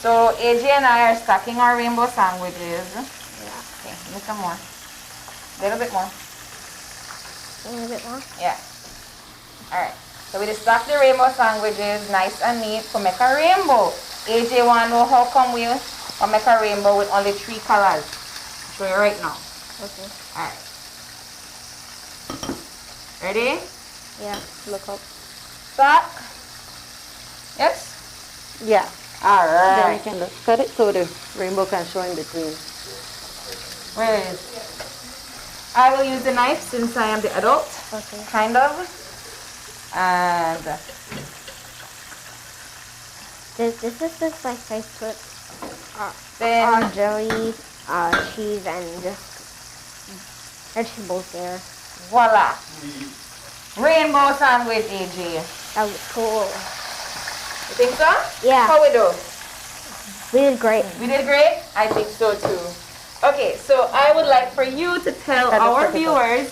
So AJ and I are stacking our rainbow sandwiches. Yeah. Okay, give me some more. A little bit more. A little bit more? Yeah. Alright. So we just stack the rainbow sandwiches nice and neat to make a rainbow. AJ wanna know how come we make a rainbow with only 3 colors. I'll show you right now. Okay. Alright. Ready? Yeah, look up. Stack. Yes? Yeah. Alright. Then you can just cut it so the rainbow can show in between. Where is? I will use the knife since I am the adult. Okay. Kind of. And This is just like I put then jelly, cheese, and just vegetables there. voila. Rainbow sandwich, AJ. That was cool. You think so? Yeah. How we do? We did great. We did great? I think so too. Okay, so I would like for you to tell our viewers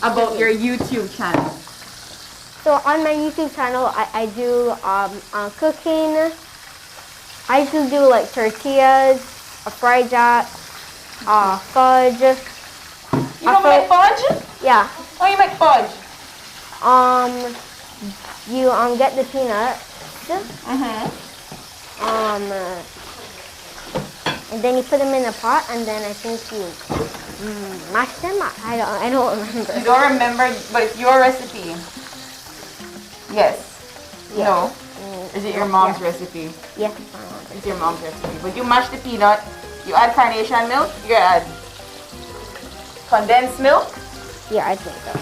about your YouTube channel. So on my YouTube channel, I do cooking. I used to do like tortillas, a fried jack, fudge. You don't make fudge? Yeah. How you make fudge? You get the peanuts. And then you put them in a pot, and then I think you mash them. I don't remember. You don't remember, but it's your recipe. Yes. No. Is it your mom's recipe? Yes. It's your mom's recipe. But you mash the peanut, you add carnation milk, you add condensed milk? Yeah, I think so.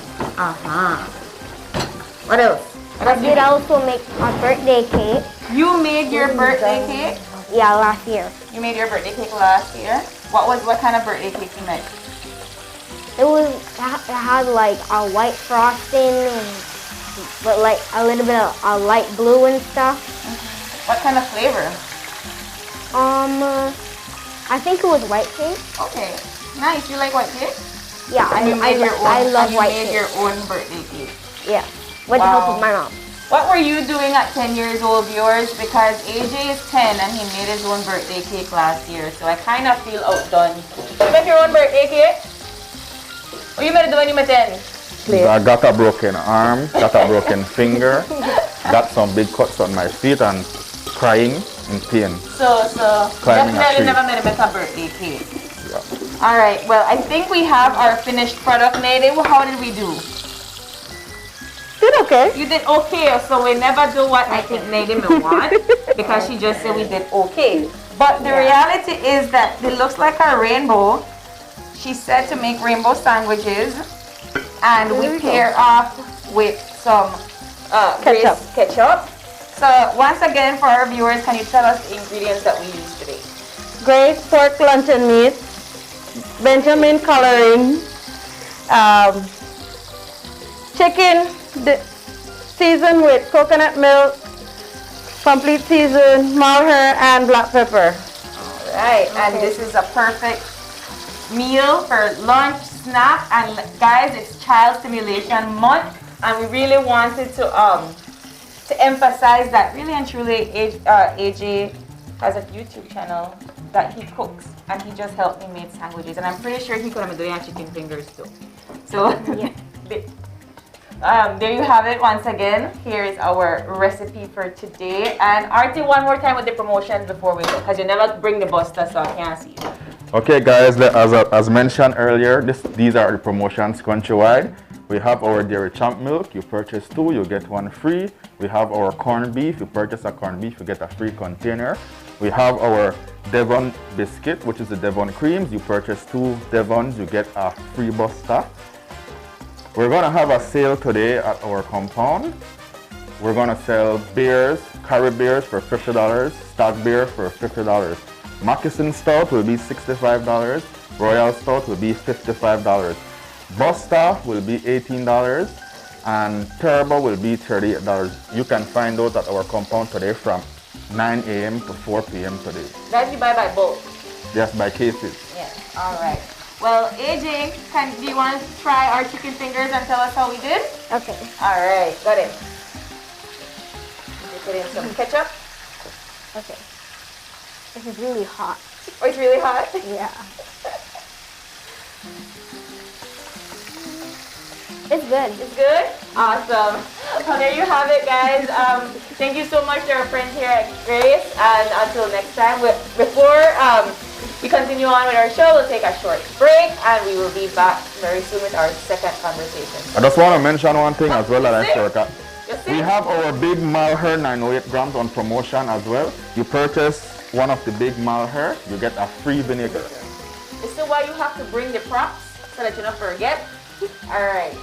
What else? I did also make a birthday cake. You made your birthday cake? Yeah, last year. You made your birthday cake last year? What kind of birthday cake you made? It had like a white frosting, but like a little bit of a light blue and stuff. What kind of flavor? I think it was white cake. Okay, nice. You like white cake? Yeah, And you made your own. I love white You made cake. your own birthday cake. Yeah, with the help of my mom. What were you doing at 10 years old, viewers? Because AJ is 10 and he made his own birthday cake last year, so I kind of feel outdone. You make your own birthday cake? What you made it when you were 10? I got a broken arm, got a broken finger, got some big cuts on my feet and crying in pain. So Climbing a definitely tree. never made a better birthday cake. All right, well, I think we have our finished product, Nady. How did we do? Did okay. You did okay, so we never do what I think Nady may want because she just said we did okay. But the reality is that it looks like a rainbow. She said to make rainbow sandwiches, and we pair off with some ketchup. So once again, for our viewers, can you tell us the ingredients that we use today? Grace pork luncheon meat, Benjamin coloring, chicken seasoned with coconut milk, complete season, malheur, and black pepper. All right, and this is a perfect meal for lunch, snack, and guys, it's Child Stimulation Month, and we really wanted to emphasize that really and truly AJ has a YouTube channel that he cooks, and he just helped me make sandwiches, and I'm pretty sure he could have been doing chicken fingers too. So there you have it once again. Here is our recipe for today. And Artie, one more time with the promotions before we go, because you never bring the buster, so I can't see you. Okay guys, as mentioned earlier, these are the promotions countrywide. We have our dairy champ milk. You purchase 2, you get 1 free. We have our corned beef. You purchase a corned beef, you get a free container. We have our Devon biscuit, which is the Devon creams. You purchase 2 Devons, you get a free buster. We're gonna have a sale today at our compound. We're gonna sell beers, curry beers for $50, stock beer for $50. Moccasin Stout will be $65, Royal Stout will be $55. Buster will be $18, and Turbo will be $38. You can find those at our compound today from 9 a.m. to 4 p.m. today. That you buy by bulk? Yes, by cases. Yes, all right. Well, AJ, do you want to try our chicken fingers and tell us how we did? Okay. All right, got it. You put in some ketchup. Okay. This is really hot. Oh, it's really hot? Yeah. It's good. It's good? Awesome. Well, there you have it, guys. Thank you so much to our friends here at Grace. And until next time, before we continue on with our show, we'll take a short break, and we will be back very soon with our second conversation. I just want to mention one thing as well that I forgot. We have our big Malheur 908 grams on promotion as well. You purchase one of the big Malheur, you get a free vinegar. This is why you have to bring the props so that you don't forget. All right.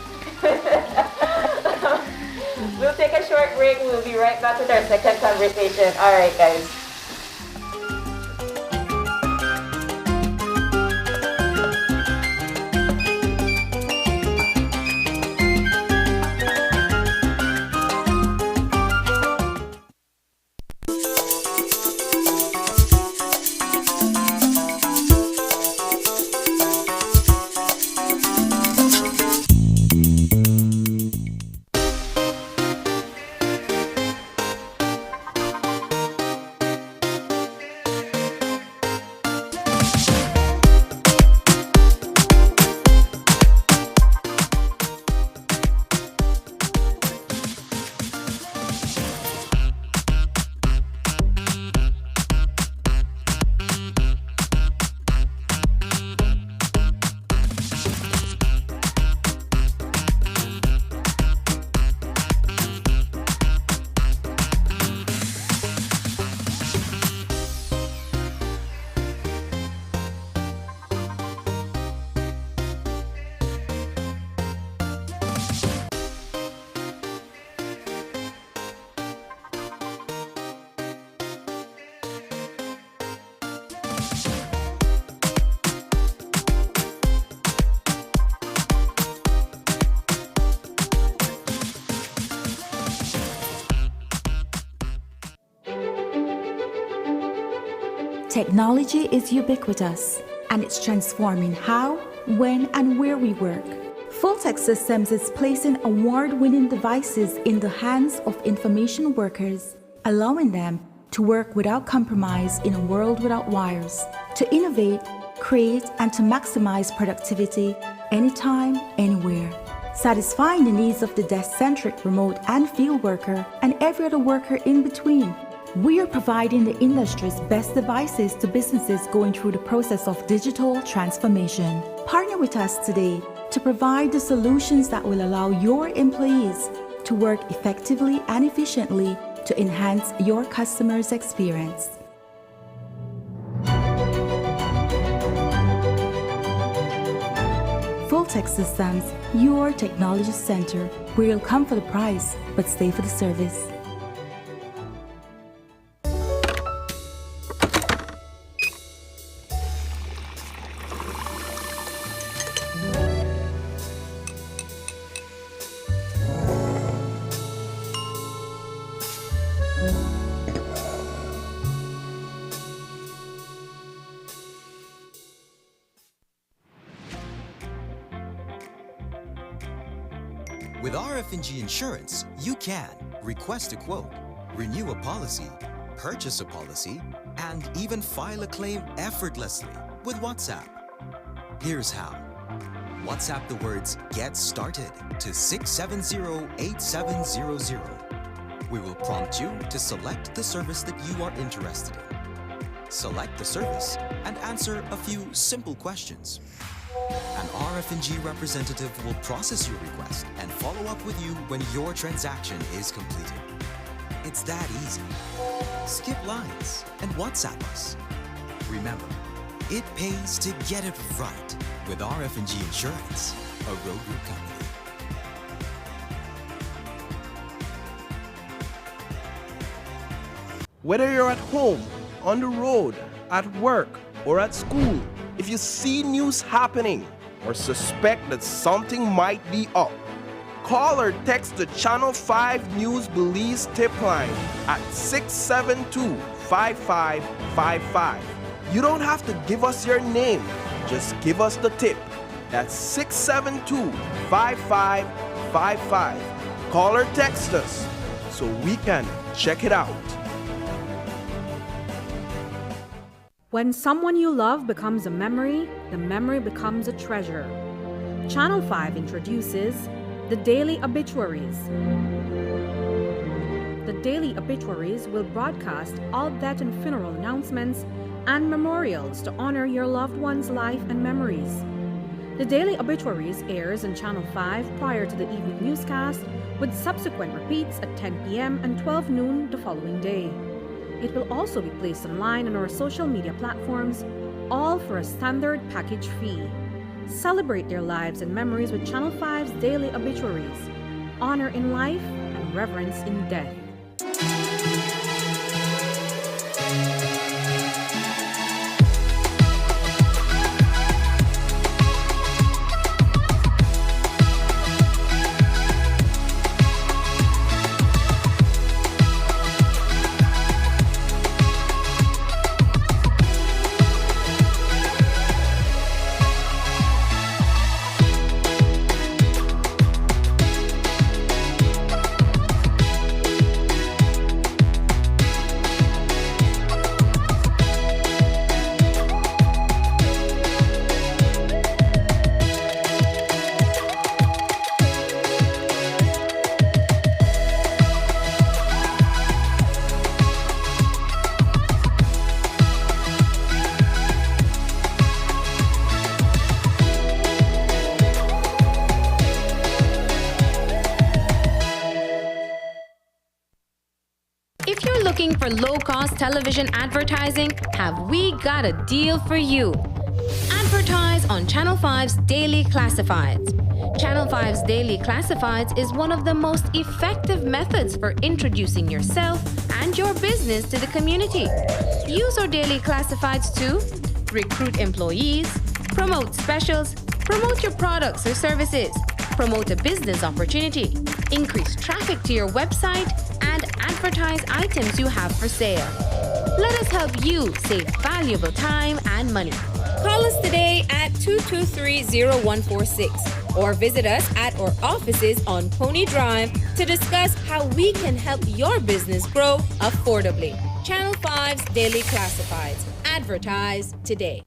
We'll take a short break. We'll be right back with our second conversation. All right, guys. Technology is ubiquitous, and it's transforming how, when, and where we work. Fulltech Systems is placing award-winning devices in the hands of information workers, allowing them to work without compromise in a world without wires, to innovate, create, and to maximize productivity anytime, anywhere, satisfying the needs of the desk-centric remote and field worker and every other worker in between. We are providing the industry's best devices to businesses going through the process of digital transformation. Partner with us today to provide the solutions that will allow your employees to work effectively and efficiently to enhance your customers' experience. Fulltech Systems, your technology center, where you'll come for the price, but stay for the service. With RF&G Insurance, you can request a quote, renew a policy, purchase a policy, and even file a claim effortlessly with WhatsApp. Here's how. WhatsApp the words "Get Started" to 670-8700. We will prompt you to select the service that you are interested in. Select the service and answer a few simple questions. An RF&G representative will process your request and follow up with you when your transaction is completed. It's that easy. Skip lines and WhatsApp us. Remember, it pays to get it right with RF&G Insurance, a Road Group company. Whether you're at home, on the road, at work, or at school, if you see news happening or suspect that something might be up, call or text the Channel 5 News Belize tip line at 672-5555. You don't have to give us your name, just give us the tip. That's 672-5555. Call or text us so we can check it out. When someone you love becomes a memory, the memory becomes a treasure. Channel 5 introduces the Daily Obituaries. The Daily Obituaries will broadcast all death and funeral announcements and memorials to honor your loved one's life and memories. The Daily Obituaries airs on Channel 5 prior to the evening newscast, with subsequent repeats at 10 p.m. and 12 noon the following day. It will also be placed online on our social media platforms, all for a standard package fee. Celebrate their lives and memories with Channel 5's Daily Obituaries. Honor in life and reverence in death. Looking for low-cost television advertising? Have we got a deal for you? Advertise on Channel 5's Daily Classifieds. Channel 5's Daily Classifieds is one of the most effective methods for introducing yourself and your business to the community. Use our Daily Classifieds to recruit employees, promote specials, promote your products or services, promote a business opportunity, increase traffic to your website, and advertise items you have for sale. Let us help you save valuable time and money. Call us today at 223-0146 or visit us at our offices on Pony Drive to discuss how we can help your business grow affordably. Channel 5's Daily Classifieds. Advertise today.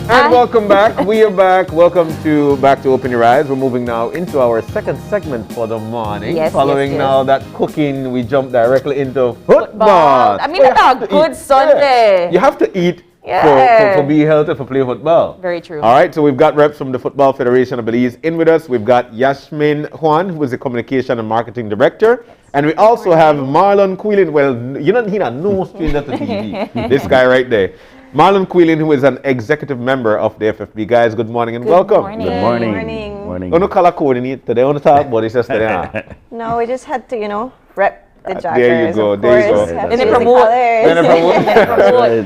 And welcome back. We are back. Welcome to Back to Open Your Eyes. We're moving now into our second segment for the morning. Yes, Following yes. now that cooking, we jump directly into football. I mean, it's a good Sunday. Yeah. You have to eat for be healthy, for play football. Very true. All right, so we've got reps from the Football Federation of Belize in with us. We've got Yasmin Juan, who is the Communication and Marketing Director. And we also have Marlon Quillen. Well, you don't hear no stranger to TV. This guy right there. Marlon Quillen, who is an executive member of the FFB. Guys, good morning and welcome. Good morning. Morning. No color coordinate today on the top, but it's just today. No, we just had to, you know, rep the joggers. There you go. There you go. And then promote.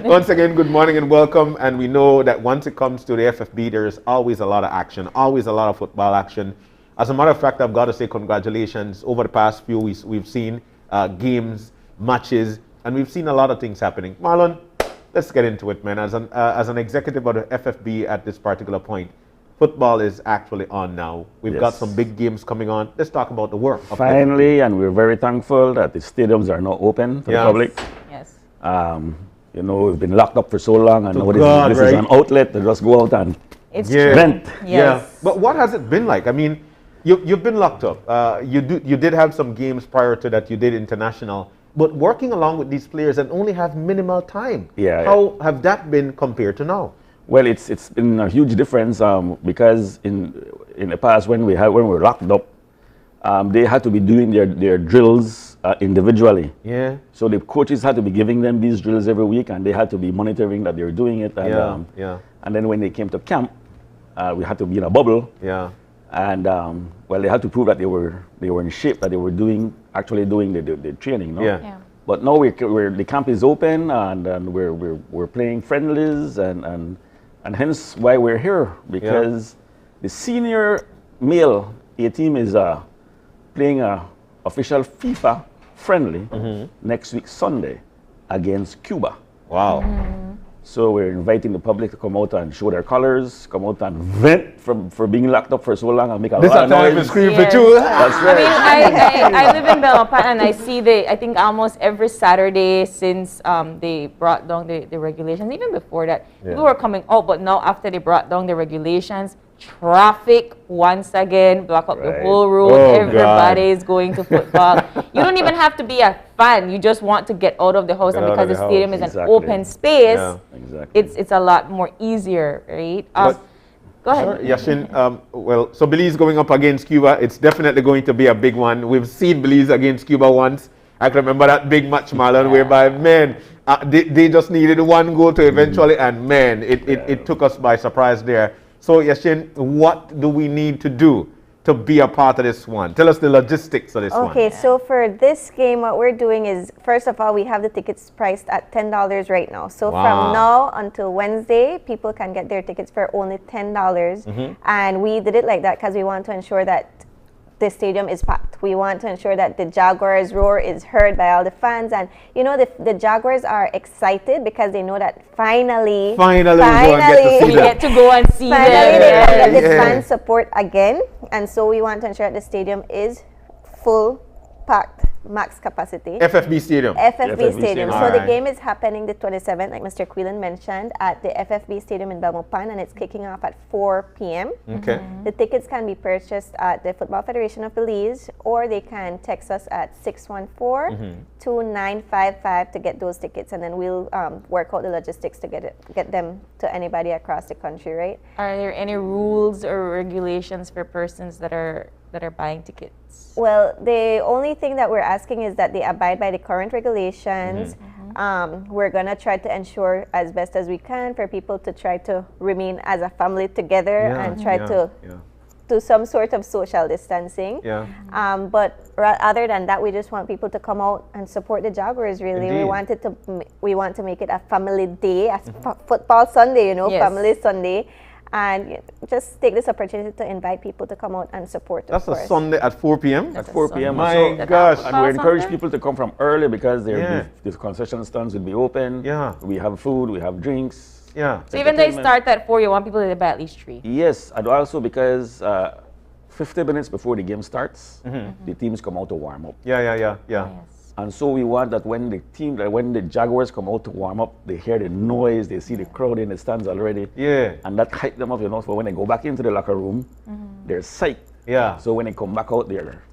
Once again, good morning and welcome. And we know that once it comes to the FFB, there is always a lot of action, always a lot of football action. As a matter of fact, I've got to say congratulations. Over the past few weeks, we've seen games, matches, and we've seen a lot of things happening. Marlon, let's get into it, man. As an executive of the FFB at this particular point, football is actually on now. We've got some big games coming on. Let's talk about the work. Finally, and we're very thankful that the stadiums are now open to the public. Yes. You know, we've been locked up for so long, and now this is an outlet to just go out and vent. Yeah. But what has it been like? I mean, you've been locked up. You did have some games prior to that. You did international. But working along with these players and only have minimal time. How have that been compared to now? Well, it's been a huge difference because in the past when we were locked up, they had to be doing their drills individually. Yeah. So the coaches had to be giving them these drills every week, and they had to be monitoring that they're doing it. And, and then when they came to camp, we had to be in a bubble. Yeah. And well, they had to prove that they were in shape, that they were actually doing the training. No? Yeah. But now the camp is open, and we're playing friendlies, and hence why we're here, because the senior male A team is playing a official FIFA friendly next week Sunday against Cuba. Wow. So we're inviting the public to come out and show their colors, come out and vent for being locked up for so long and make a lot of noise. This scream for you. That's right. I mean, I live in Belmopan and I see I think almost every Saturday since they brought down the regulations, even before that, people were coming out, but now after they brought down the regulations, traffic once again block up the whole road. Everybody is going to football. You don't even have to be a fan. You just want to get out of the house, and because the stadium is an open space, it's a lot more easier, right? Go ahead. Yashin, well, so Belize going up against Cuba, it's definitely going to be a big one. We've seen Belize against Cuba once. I can remember that big match, Marlon, whereby, man, they just needed one goal to eventually, and man, it took us by surprise there. So, Yashin, what do we need to do to be a part of this one? Tell us the logistics of this one. Okay, so for this game, what we're doing is, first of all, we have the tickets priced at $10 right now. So from now until Wednesday, people can get their tickets for only $10. And we did it like that because we want to ensure that the stadium is packed. We want to ensure that the Jaguars' roar is heard by all the fans. And, you know, the Jaguars are excited because they know that finally we get to go and see them. Finally, they can get the fan support again. And so we want to ensure that the stadium is full, packed, max capacity. FFB Stadium. FFB Stadium. So the game is happening the 27th, like Mr. Quillen mentioned, at the FFB Stadium in Belmopan, and it's kicking off at 4 p.m. Okay. The tickets can be purchased at the Football Federation of Belize, or they can text us at 614-2955 to get those tickets, and then we'll work out the logistics to get them to anybody across the country, right? Are there any rules or regulations for persons that are buying tickets? Well, the only thing that we're asking is that they abide by the current regulations. We're going to try to ensure as best as we can for people to try to remain as a family together and try to do some sort of social distancing. But other than that, we just want people to come out and support the Jaguars, really. We want to make it a family day, a football Sunday, you know, family Sunday. And just take this opportunity to invite people to come out and support. That's a Sunday at 4 p.m.? At 4 p.m. My gosh. And we encourage people to come from early because the concession stands will be open. We have food, we have drinks. So even though they start at 4, you want people to be by at least 3? Yes, and also because 50 minutes before the game starts, the teams come out to warm up. And so we want that when the Jaguars come out to warm up, they hear the noise, they see the crowd in the stands already. And that hype them up, you know, for when they go back into the locker room, they're psyched. So when they come back out, they're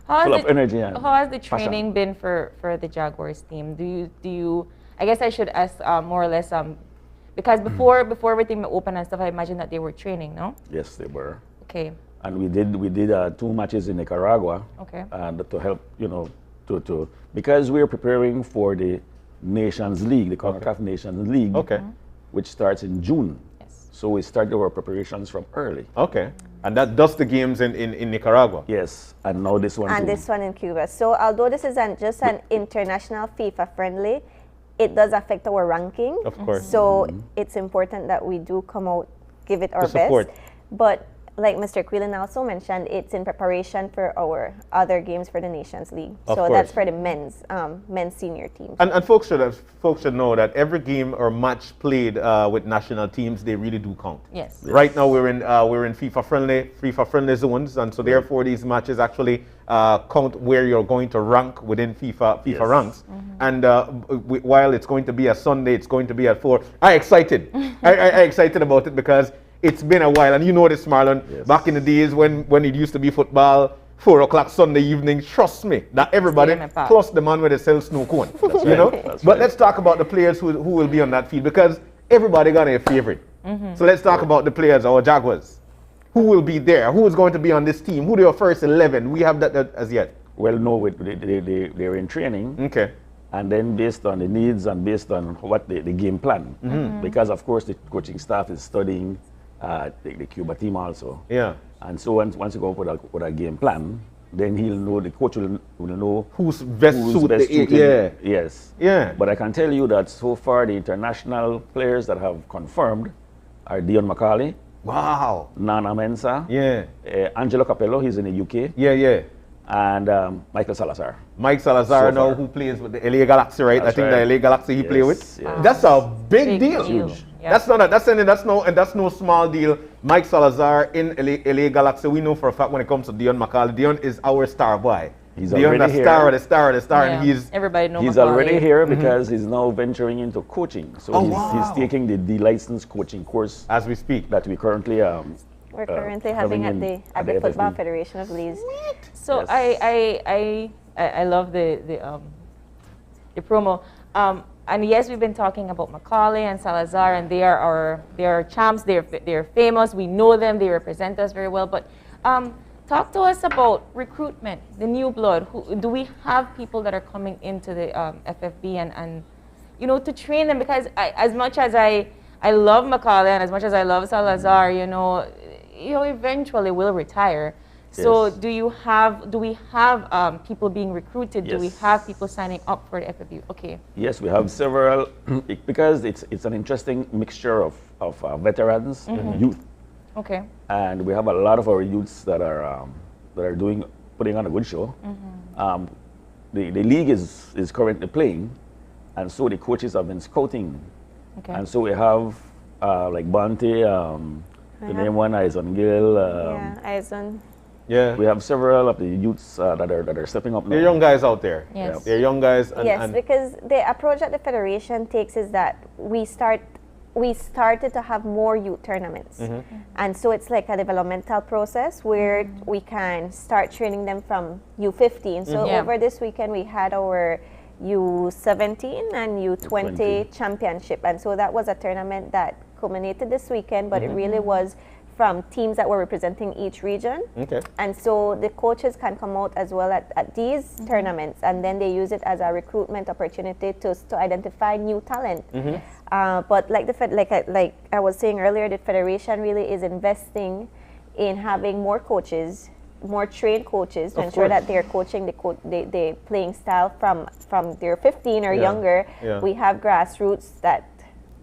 full of energy and how has the training been for the Jaguars team? Do you I guess I should ask more or less because before everything opened and stuff, I imagine that they were training, no? Yes, they were. Okay. And we did 2 matches in Nicaragua. Okay. And to help, you know, to because we're preparing for the Nations League, the CONCACAF Nations League, which starts in June. So we started our preparations from early. And that does the games in Nicaragua. Yes, and now this one and too. This one in Cuba. So although this is just an international FIFA friendly, it does affect our ranking. Of course. So it's important that we do come out, give it our best. But like Mr. Quillen also mentioned, it's in preparation for our other games for the Nations League. So that's for the men's senior teams. And folks should know that every game or match played with national teams, they really do count. Yes. Right now we're in FIFA friendly zones, and so therefore these matches actually count where you're going to rank within FIFA ranks. And while it's going to be a Sunday, it's going to be at 4. I'm excited. I'm excited about it because it's been a while, and you know this, Marlon. Back in the days when it used to be football, 4 o'clock Sunday evening, trust me, that everybody, plus the man with the sell snow cone, you know? But let's talk about the players who will be on that field, because everybody got a favorite. So let's talk about the players, our Jaguars. Who will be there? Who is going to be on this team? Who are your first 11? We have that as yet. Well, no, they're in training. And then based on the needs and based on what the game plan. Because, of course, the coaching staff is studying the Cuba team also. And so once you go up with a game plan, then he'll know, the coach will know who's best suited. Yes. But I can tell you that so far the international players that have confirmed are Dion McCauley. Wow. Nana Mensah. Angelo Capello, he's in the UK. and Michael Salazar. Mike Salazar So now, far. who plays with the LA Galaxy, right? That's I think right. the LA Galaxy he play with. yes. That's a big deal. Huge. Yeah. That's no small deal. Mike Salazar in LA Galaxy. We know for a fact when it comes to Dion McCall, Dion is our star boy. He's Dion already the here. star, the star, the star, Yeah. and he's Everybody knows He's Macaulay. already here because he's now venturing into coaching. So Oh, he's, wow. he's taking the D-licensed coaching course as we speak. that we currently We're currently having at the Football FFB. Federation of Belize. So Yes. I love the promo. And yes, we've been talking about Macaulay and Salazar, and they are champs. They're famous. We know them. They represent us very well. But talk to us about recruitment, the new blood. Do we have people that are coming into the FFB and to train them? Because as much as I love Macaulay and as much as I love Salazar, eventually will retire. So Yes. do we have people being recruited? Do we Yes. have people signing up for the FFB? Okay. Yes, we have several, because it's an interesting mixture of veterans and youth. Okay. And we have a lot of our youths that are putting on a good show. The league is currently playing, and so the coaches have been scouting. Okay. And so we have like Bonte, the name one, Aizon Gill. Aizon. Yeah. We have several of the youths that are stepping up now. They're young guys out there. Yes. They're young guys. Yes, because the approach that the Federation takes is that we started to have more youth tournaments. And so it's like a developmental process where we can start training them from U15. So Yeah. over this weekend we had our U17 and U20 championship. And so that was a tournament that culminated this weekend, but it really was from teams that were representing each region. Okay. And so the coaches can come out as well at these tournaments, and then they use it as a recruitment opportunity to identify new talent. But like I was saying earlier, the Federation really is investing in having more coaches, more trained coaches to Of ensure course. that they're coaching the playing style from their 15 or Yeah. younger. Yeah. We have grassroots that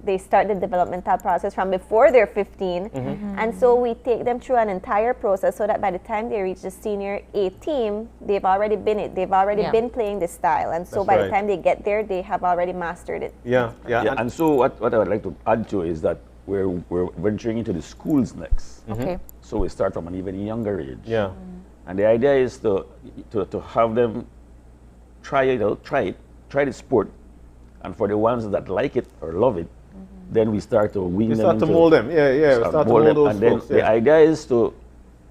they start the developmental process from before they're 15. And so we take them through an entire process so that by the time they reach the senior A team, they've already Yeah. been playing this style. And so That's by the right. time they get there, they have already mastered it. Yeah. And so what I would like to add to is that we're venturing into the schools next. Okay. So we start from an even younger age. Yeah. And the idea is to have them try the sport, and for the ones that like it or love it, then we start to wean We them start to into- mold them. Yeah. We start to mold them. those And then folks. the Yeah. idea is to,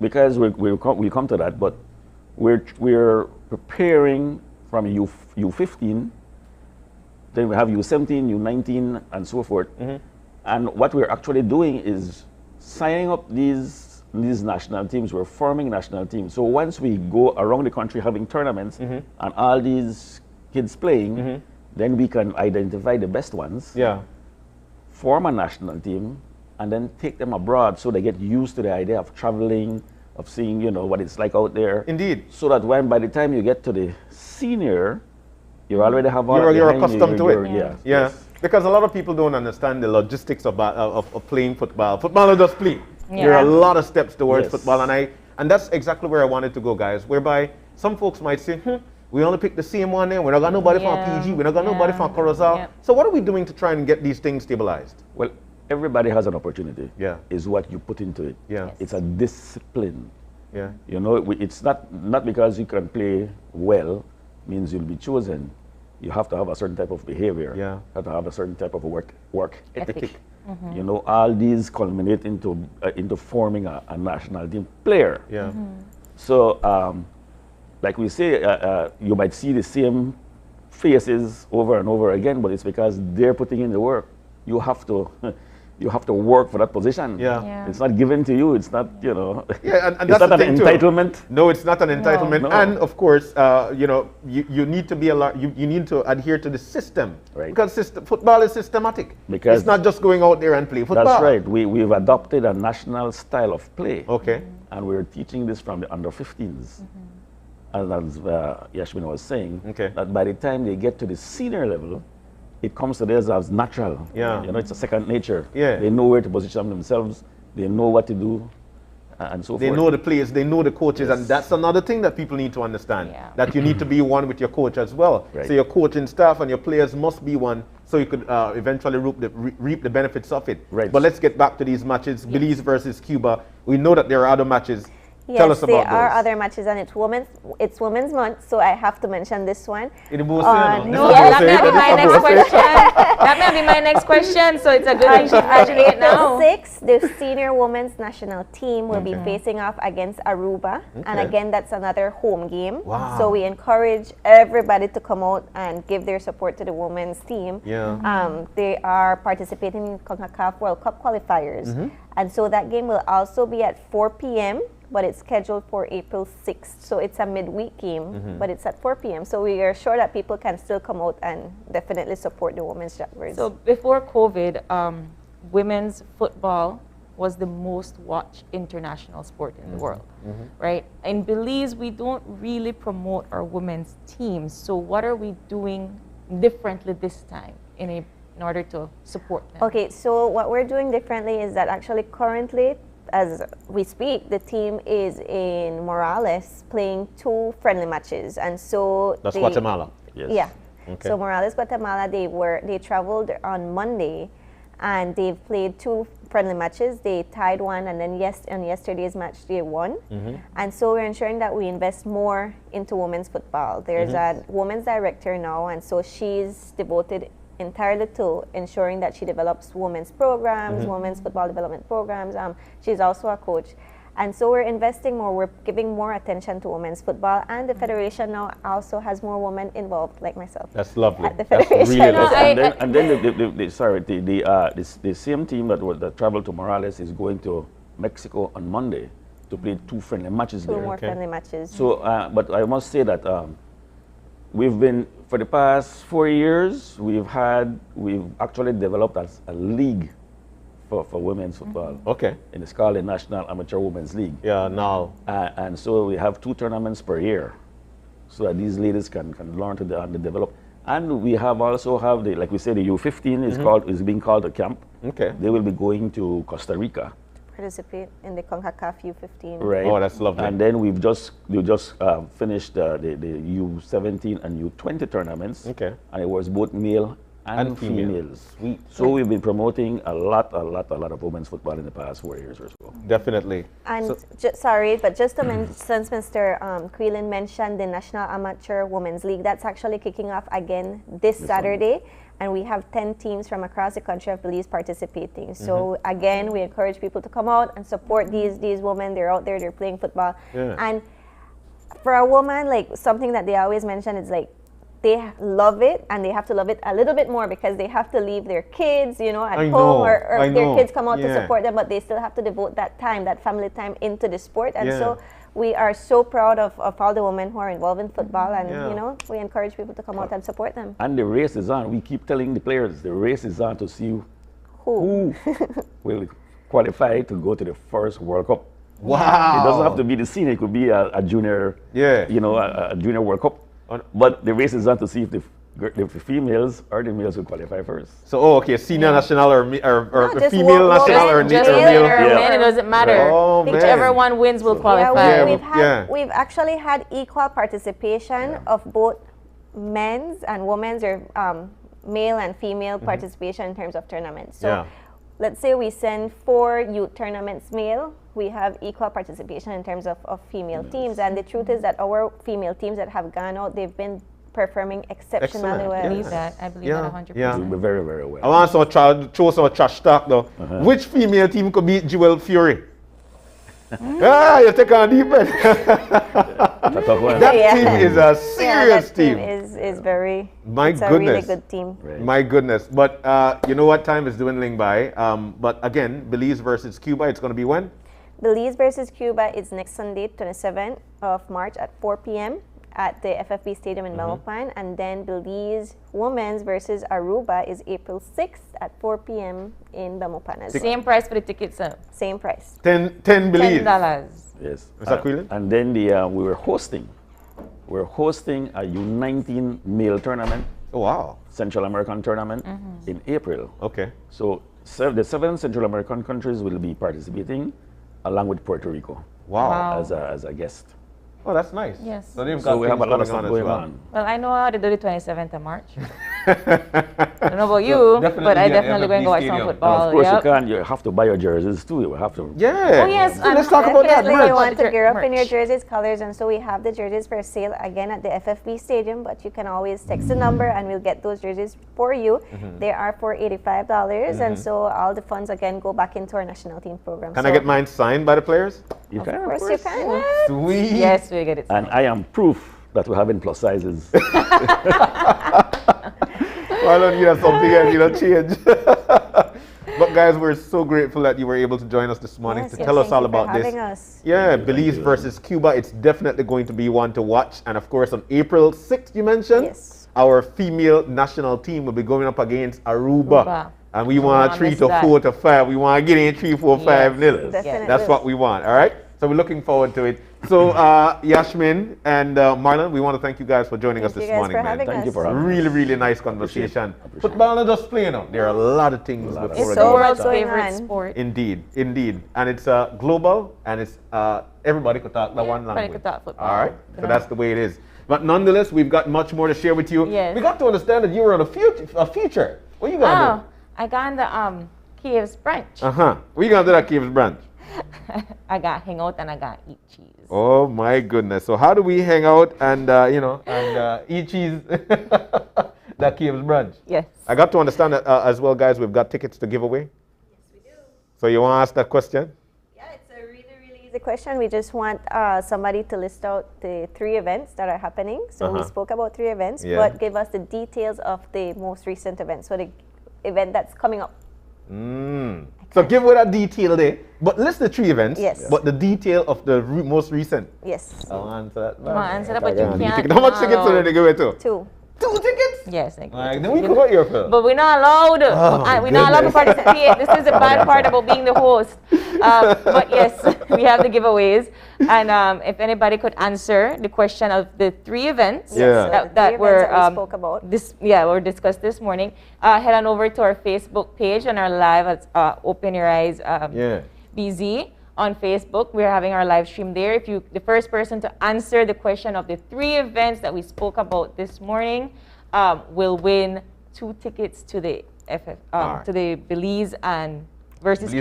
because we come to that, but we're preparing from U15, then we have U17, U19, and so forth. And what we're actually doing is signing up these national teams. We're forming national teams. So once we go around the country having tournaments and all these kids playing, then we can identify the best ones. Yeah. Form a national team, and then take them abroad so they get used to the idea of traveling, of seeing, what it's like out there. Indeed. So that by the time you get to the senior, you already have all that You're behind you. accustomed to it. Yeah. Yeah. Because a lot of people don't understand the logistics of playing football. Football is just play. There are a lot of steps towards Yes. football, and that's exactly where I wanted to go, guys. Whereby some folks might say, we only pick the same one there. We don't got nobody from PG. We don't got nobody from Corozal. Yeah. So what are we doing to try and get these things stabilized? Well, everybody has an opportunity. Yeah. Is what you put into it. Yeah. It's a discipline. Yeah. It's not because you can play well means you'll be chosen. You have to have a certain type of behavior. Yeah. You have to have a certain type of work ethic. Mm-hmm. All these culminate into forming a national team player. Yeah. So, like we say, you might see the same faces over and over again, but it's because they're putting in the work. You have to work for that position. Yeah. It's not given to you. It's not, Yeah, and it's that's not the an thing too. entitlement. No, it's not an entitlement. No. And of course, you need to be you need to adhere to the system. Right. Because football is systematic. Because it's not just going out there and play football. That's right. We've adopted a national style of play. Okay. And we're teaching this from the under 15s. And as Yashmin was saying, that by the time they get to the senior level, it comes to theirs as natural. Yeah. It's a second nature. Yeah. They know where to position themselves. They know what to do. and so They forth. know the players, they know the coaches, and that's another thing that people need to understand, that you need to be one with your coach as well. Right. So your coaching staff and your players must be one, so you could eventually reap the benefits of it. Right. But let's get back to these matches, Belize versus Cuba. We know that there are other matches. Tell us Yes, about there are those. other matches, and it's Women's Month, so I have to mention this one. No, that may be my next question. That may be my next question, so it's a good thing to congratulate now. April 6th, the senior women's national team will be facing off against Aruba, and again, that's another home game. Wow. So we encourage everybody to come out and give their support to the women's team. Yeah. They are participating in CONCACAF World Cup qualifiers, and so that game will also be at 4 p.m., but it's scheduled for April 6th. So it's a midweek game, but it's at 4 p.m. So we are sure that people can still come out and definitely support the women's Jaguars. So before COVID, women's football was the most watched international sport in the world, right? In Belize, we don't really promote our women's teams. So what are we doing differently this time in order to support them? Okay, so what we're doing differently is that actually currently, as we speak, the team is in Morales playing 2 friendly matches, and so That's Guatemala. Yes. Yeah. Okay. So Morales, Guatemala, they traveled on Monday, and they've played 2 friendly matches. They tied one, and then on yesterday's match they won. And so we're ensuring that we invest more into women's football. There's a women's director now, and so she's devoted entirely to ensuring that she develops women's programs, women's football development programs. She's also a coach. And so we're investing more, we're giving more attention to women's football, and the Federation now also has more women involved, like myself. That's lovely. At the Federation. That's really lovely. And then the same team that traveled to Morales is going to Mexico on Monday to play 2 friendly matches 2 there. more friendly matches. So, but I must say that we've been, for the past 4 years, we've actually developed as a league for women's football. Okay. And it's called the National Amateur Women's League. Yeah, now. And so we have 2 tournaments per year, so that these ladies can learn to develop. And we also have the, like we said, the U15 is being called a camp. Okay. They will be going to Costa Rica. Participate in the CONCACAF U15. Right. Oh, that's lovely. And then we just finished the U17 and U20 tournaments. Okay. And it was both male and females. Sweet. So we've been promoting a lot of women's football in the past 4 years or so. Definitely. And sorry, but just to mention, since Mr. Quillen mentioned the National Amateur Women's League, that's actually kicking off again this Saturday. And we have 10 teams from across the country of Belize participating. So again, we encourage people to come out and support these women. They're out there, they're playing football. Yeah. And for a woman, like something that they always mention is like, they love it, and they have to love it a little bit more because they have to leave their kids, at home, or their kids come out to support them, but they still have to devote that time, that family time, into the sport. And so we are so proud of all the women who are involved in football, and we encourage people to come out and support them. And the race is on. We keep telling the players the race is on to see who will qualify to go to the first World Cup. Wow. It doesn't have to be the senior, it could be a junior, a junior World Cup. But the race is on to see if the females or the males will qualify first. So, okay, senior national or female national or male. It doesn't matter. Oh, Whichever one wins will qualify. We've actually had equal participation of both men's and women's, or male and female participation in terms of tournaments. So let's say we send 4 youth tournaments male, we have equal participation in terms of female teams. And the truth is that our female teams that have gone out, they've been performing exceptionally well. I believe that. I believe that 100%. Yeah. Very, very well. I want to throw some trash talk though. Which female team could beat Jewel Fury? You take on deep end. That team is a serious team. Is very. It's a really good team. Right. My goodness. But you know what? Time is dwindling by. But again, Belize versus Cuba. It's going to be when? Belize versus Cuba is next Sunday, 27th of March at 4 p.m. at the FFB Stadium in Belmopan, and then Belize Women's versus Aruba is April 6th at 4 p.m. in Belmopan as well. Same price for the tickets, sir? Same price. 10 Belize. $10. Yes. And then we're hosting a U19 male tournament. Oh, wow. Central American tournament in April. Okay. So the 7 Central American countries will be participating, along with Puerto Rico. Wow. As a guest. Oh, that's nice. Yes. So they've So got we have a things lot of going stuff on going as well. on. Well, I know how to do the 27th of March. I don't know about you, but I definitely going to go watch some football. And of course, yep. you have to buy your jerseys too. You have to. Yeah. Oh, yes. So let's talk about that. Definitely, you want to Merch. gear up in your Merch. jerseys, colors, and so we have the jerseys for sale again at the FFB Stadium, but you can always text the number and we'll get those jerseys for you. They are for $85, and so all the funds again go back into our national team program. Can so I get mine signed by the players? You can. Of course you can. Sweet. Yes, we get it. And I am proof that we have in plus sizes. Well, I don't need something else, change. But guys, we're so grateful that you were able to join us this morning to tell us all about this. Us. Yeah, Belize versus Cuba. It's definitely going to be one to watch. And of course, on April 6th, you mentioned, our female national team will be going up against Aruba. And we want 3 to 4 to 5. We want to get in 3, 4, 5 nil. That's what we want. All right. So we're looking forward to it. So Yashmin and Marlon, we want to thank you guys for joining us this morning, man. Thank you for having us. Really, really nice conversation. Football not just playing out. There are a lot of things before It's it the goes. world's favorite sport. Indeed, indeed. And it's global, and it's everybody could talk that one language. Everybody could talk football. All right. So that's the way it is. But nonetheless, we've got much more to share with you. Yes. We got to understand that you were on a feature. What are you gonna I got in the Kiev's branch. do? What you gonna do at Caves Branch? I got hang out and I got eat cheese. Oh my goodness! So how do we hang out and eat cheese? That Caves Branch. Yes. I got to understand that as well, guys. We've got tickets to give away. Yes, we do. So you want to ask that question? Easy question. We just want somebody to list out the 3 events that are happening. So we spoke about 3 events, but give us the details of the most recent event. So the event that's coming up. So give away that detail there, but list the 3 events. Yes. But the detail of the most recent. Yes. I'll answer that. Come on, answer that, but you can't. How much tickets are they give away to? 2. 2 tickets? Yes. Then we could go here, Phil. But we're not allowed. We're not allowed to participate. This is the bad part about being the host. But yes, we have the giveaways. And if anybody could answer the question of the 3 events that were spoke about. were discussed this morning, head on over to our Facebook page and our live at Open Your Eyes BZ on Facebook. We're having our live stream there. If you the first person to answer the question of the 3 events that we spoke about this morning will win 2 tickets to the to the Belize and versus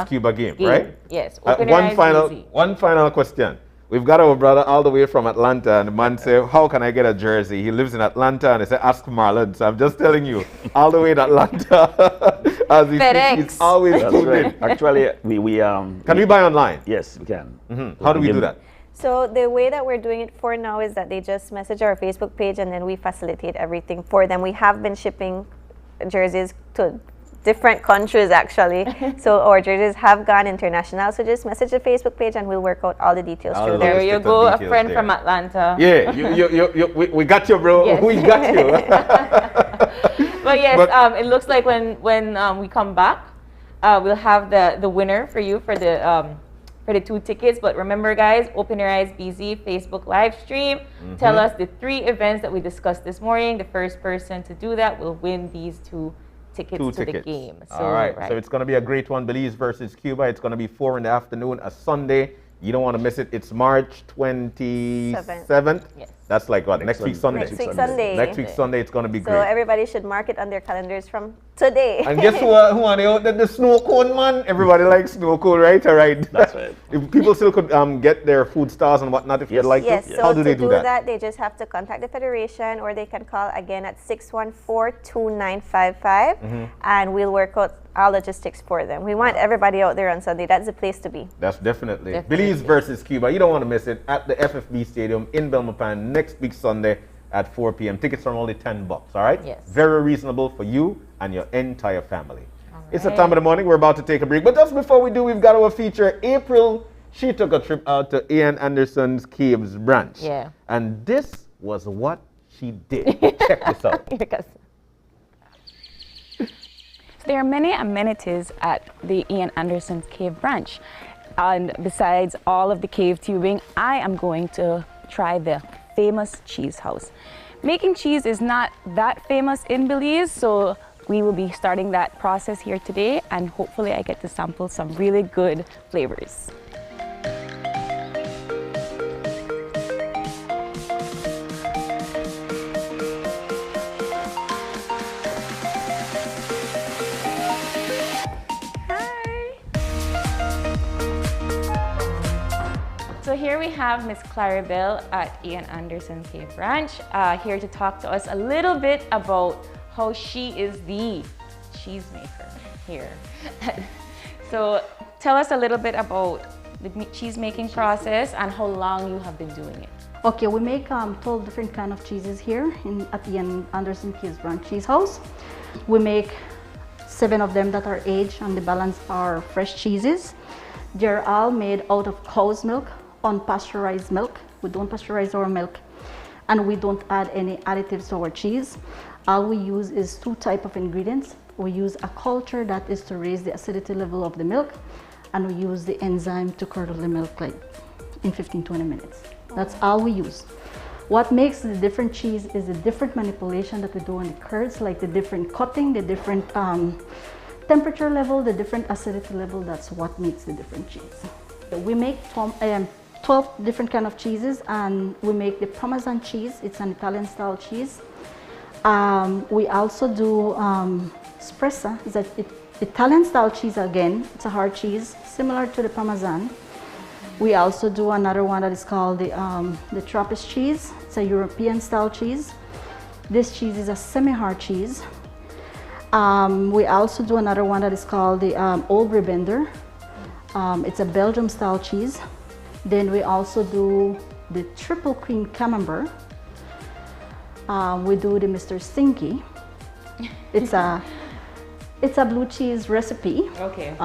Cuba game, right? Yes. One final question. We've got our brother all the way from Atlanta, and the man said, how can I get a jersey? He lives in Atlanta, and he said, ask Marlon. So I'm just telling you, all the way to Atlanta, as he's always tuned in. Actually, can we buy online? Yes, we can. How do we do that? So the way that we're doing it for now is that they just message our Facebook page, and then we facilitate everything for them. We have been shipping jerseys to different countries actually. So our jerseys have gone international. So just message the Facebook page and we'll work out all the details through there. There you go, a friend from Atlanta. Yeah, we got you, bro. Yes. We got you. But yes, it looks like when we come back, we'll have the winner for you for the 2 tickets. But remember, guys, Open Your Eyes BZ Facebook live stream. Tell us the 3 events that we discussed this morning. The first person to do that will win these 2 tickets to the game. So, all right. So it's going to be a great one. Belize versus Cuba. It's going to be 4 in the afternoon, a Sunday. You don't want to miss it. It's March 27th. Yes. That's like what? Next week Sunday. Next week Sunday. Next week Sunday. It's going to be great. So everybody should mark it on their calendars from today. And guess what? Who are the snow cone man? Everybody likes snow cone, right? All right. That's right. If people still could get their food stars and whatnot if they'd like to. So how do they do that? They just have to contact the federation, or they can call again at 614-2955, and we'll work out all logistics for them. We want everybody out there on Sunday. That's the place to be. That's definitely. Belize versus Cuba. You don't want to miss it at the FFB Stadium in Belmopan next week Sunday at 4 p.m. Tickets are only $10. All right. Yes. Very reasonable for you and your entire family. It's the time of the morning. We're about to take a break, but just before we do, we've got our feature. April, she took a trip out to Ian Anderson's Caves branch. Yeah. And this was what she did. Check this out. There are many amenities at the Ian Anderson's Cave branch. And besides all of the cave tubing, I am going to try the famous cheese house. Making cheese is not that famous in Belize, so we will be starting that process here today, and hopefully I get to sample some really good flavors. we have Miss Clarabelle at Ian Anderson Cave Ranch, here to talk to us a little bit about how she is the cheesemaker here. So tell us a little bit about the cheese making process and how long you have been doing it. Okay, we make 12 different kind of cheeses here at the Anderson Cave Ranch Cheese House. We make 7 of them that are aged and the balance are fresh cheeses. They're all made out of cow's milk, unpasteurized milk. We don't pasteurize our milk and we don't add any additives to our cheese. All we use is 2 types of ingredients. We use a culture that is to raise the acidity level of the milk, and we use the enzyme to curdle the milk like in 15-20 minutes. That's all we use. What makes the different cheese is the different manipulation that we do on the curds, like the different cutting, the different temperature level, the different acidity level. That's what makes the different cheese. We make 12 different kind of cheeses, and we make the Parmesan cheese. It's an Italian style cheese. We also do Spressa. It's an Italian style cheese again. It's a hard cheese, similar to the Parmesan. We also do another one that is called the Trappist cheese. It's a European style cheese. This cheese is a semi-hard cheese. We also do another one that is called the Old Brebender. It's a Belgium style cheese. Then we also do the triple cream camembert. We do the Mr. Stinky. It's a blue cheese recipe. Okay.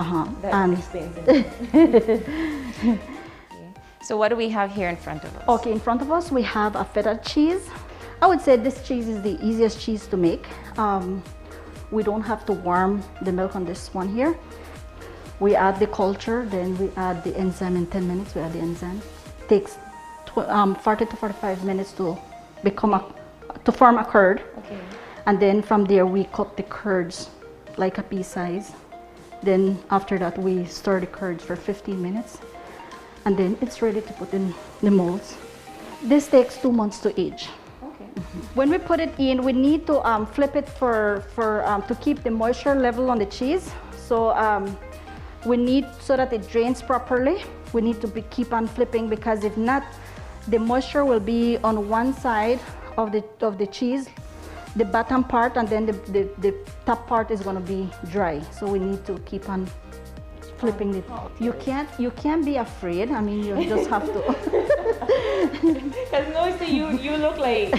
That explains it. So what do we have here in front of us? Okay, in front of us we have a feta cheese. I would say this cheese is the easiest cheese to make. We don't have to warm the milk on this one here. We add the culture, then we add the enzyme in 10 minutes. We add the enzyme. It takes 40 to 45 minutes to form a curd. Okay. And then from there we cut the curds like a pea size. Then after that we stir the curds for 15 minutes. And then it's ready to put in the molds. This takes 2 months to age. Okay. When we put it in, we need to flip it to keep the moisture level on the cheese. So we need, so that it drains properly, we need to keep on flipping, because if not, the moisture will be on one side of the cheese, the bottom part, and then the top part is going to be dry. So we need to keep on flipping it. You can't be afraid. I mean, you just have to. Because no, you look like.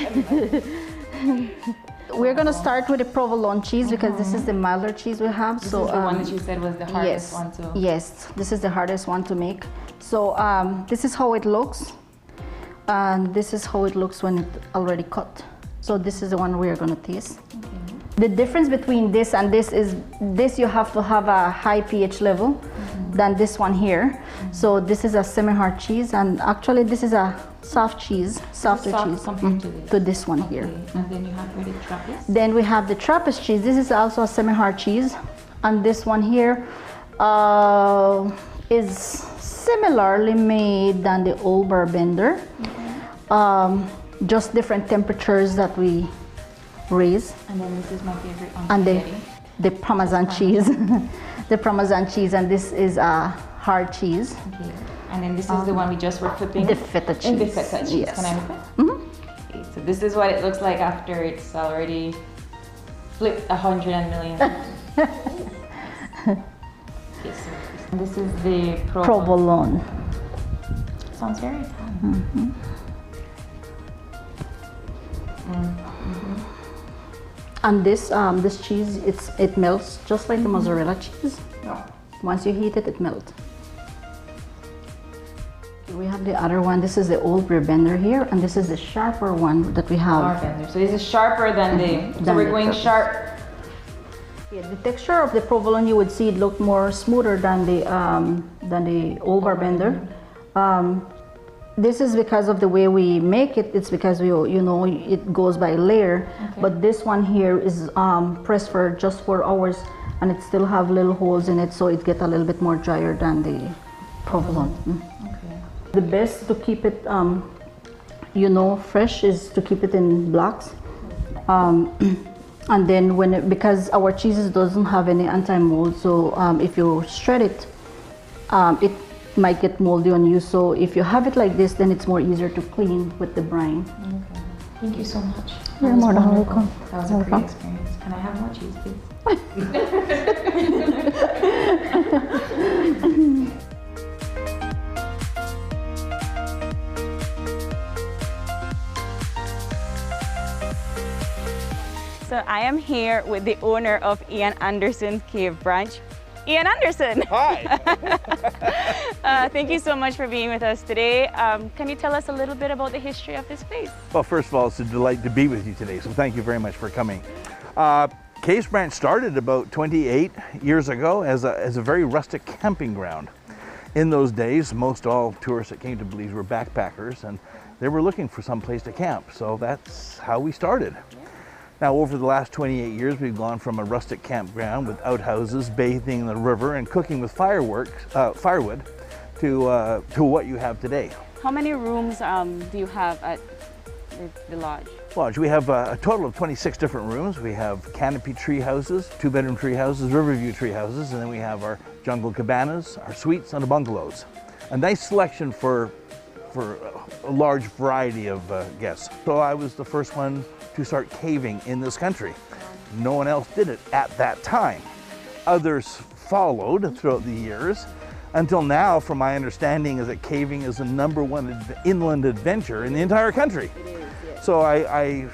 We're gonna start with the provolone cheese, because this is the milder cheese we have. This is the one that you said was the hardest one to. Yes, this is the hardest one to make. So this is how it looks, and this is how it looks when it's already cut. So this is the one we are gonna taste. Okay. The difference between this and this is this you have to have a high pH level than this one here. So this is a semi-hard cheese, and actually this is a soft cheese, softer cheese to this one here. And then you have the Trappist. Then we have the Trappist cheese. This is also a semi-hard cheese, and this one here is similarly made than the Old Barbender. Just different temperatures that we raise. And then this is my favorite one. And the Parmesan cheese. The Parmesan cheese, and this is a hard cheese. Okay. And then this is the one we just were flipping. The feta cheese. And the feta cheese. Yes. Can I open? Okay, so this is what it looks like after it's already flipped 100 million. Okay, so this is the provolone. Sounds very Italian. And this cheese, it melts just like the mozzarella cheese. Yeah. Once you heat it, it melts. We have the other one. This is the Old Brebender here, and this is the sharper one that we have. So this is sharper than the. So we're going sharp. Yeah, the texture of the provolone, you would see it look more smoother than the Old Barbender. This is because of the way we make it. It's because it goes by layer. Okay. But this one here is pressed for just 4 hours, and it still have little holes in it, so it gets a little bit more drier than the provolone. Okay. The best to keep it, fresh is to keep it in blocks. And then because our cheeses doesn't have any anti-mold, so if you shred it, might get moldy on you. So if you have it like this, then it's more easier to clean with the brine. Okay. Thank you so much. You're more than welcome. That was a great experience. Can I have more cheese, please? So I am here with the owner of Ian Anderson's Cave Branch, Ian Anderson. Hi. Thank you so much for being with us today. Can you tell us a little bit about the history of this place? Well, first of all, it's a delight to be with you today, so thank you very much for coming. Caves Branch started about 28 years ago as a very rustic camping ground. In those days, most all tourists that came to Belize were backpackers, and they were looking for some place to camp, so that's how we started. Now, over the last 28 years, we've gone from a rustic campground with outhouses, bathing in the river, and cooking with firewood to what you have today. How many rooms do you have at the lodge? Lodge, we have a total of 26 different rooms. We have canopy tree houses, 2-bedroom tree houses, riverview tree houses, and then we have our jungle cabanas, our suites, and the bungalows. A nice selection for a large variety of guests. So I was the first one to start caving in this country. No one else did it at that time. Others followed throughout the years, until now, from my understanding, is that caving is the #1 inland adventure in the entire country. It is, yes. So I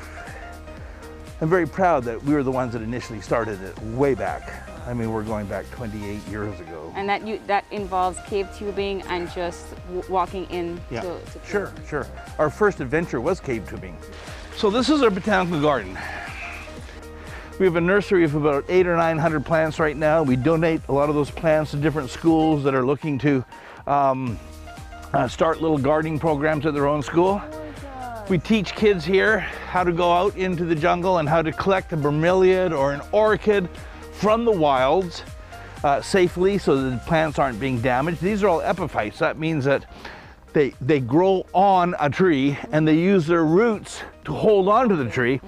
am very proud that we were the ones that initially started it way back. I mean, we're going back 28 years ago. And that involves cave tubing and just walking in to Sure. Our first adventure was cave tubing. So this is our botanical garden. We have a nursery of about 800 or 900 plants right now. We donate a lot of those plants to different schools that are looking to start little gardening programs at their own school. We teach kids here how to go out into the jungle and how to collect a bromeliad or an orchid from the wilds safely so that the plants aren't being damaged. These are all epiphytes. That means that they grow on a tree and they use their roots to hold on to the tree,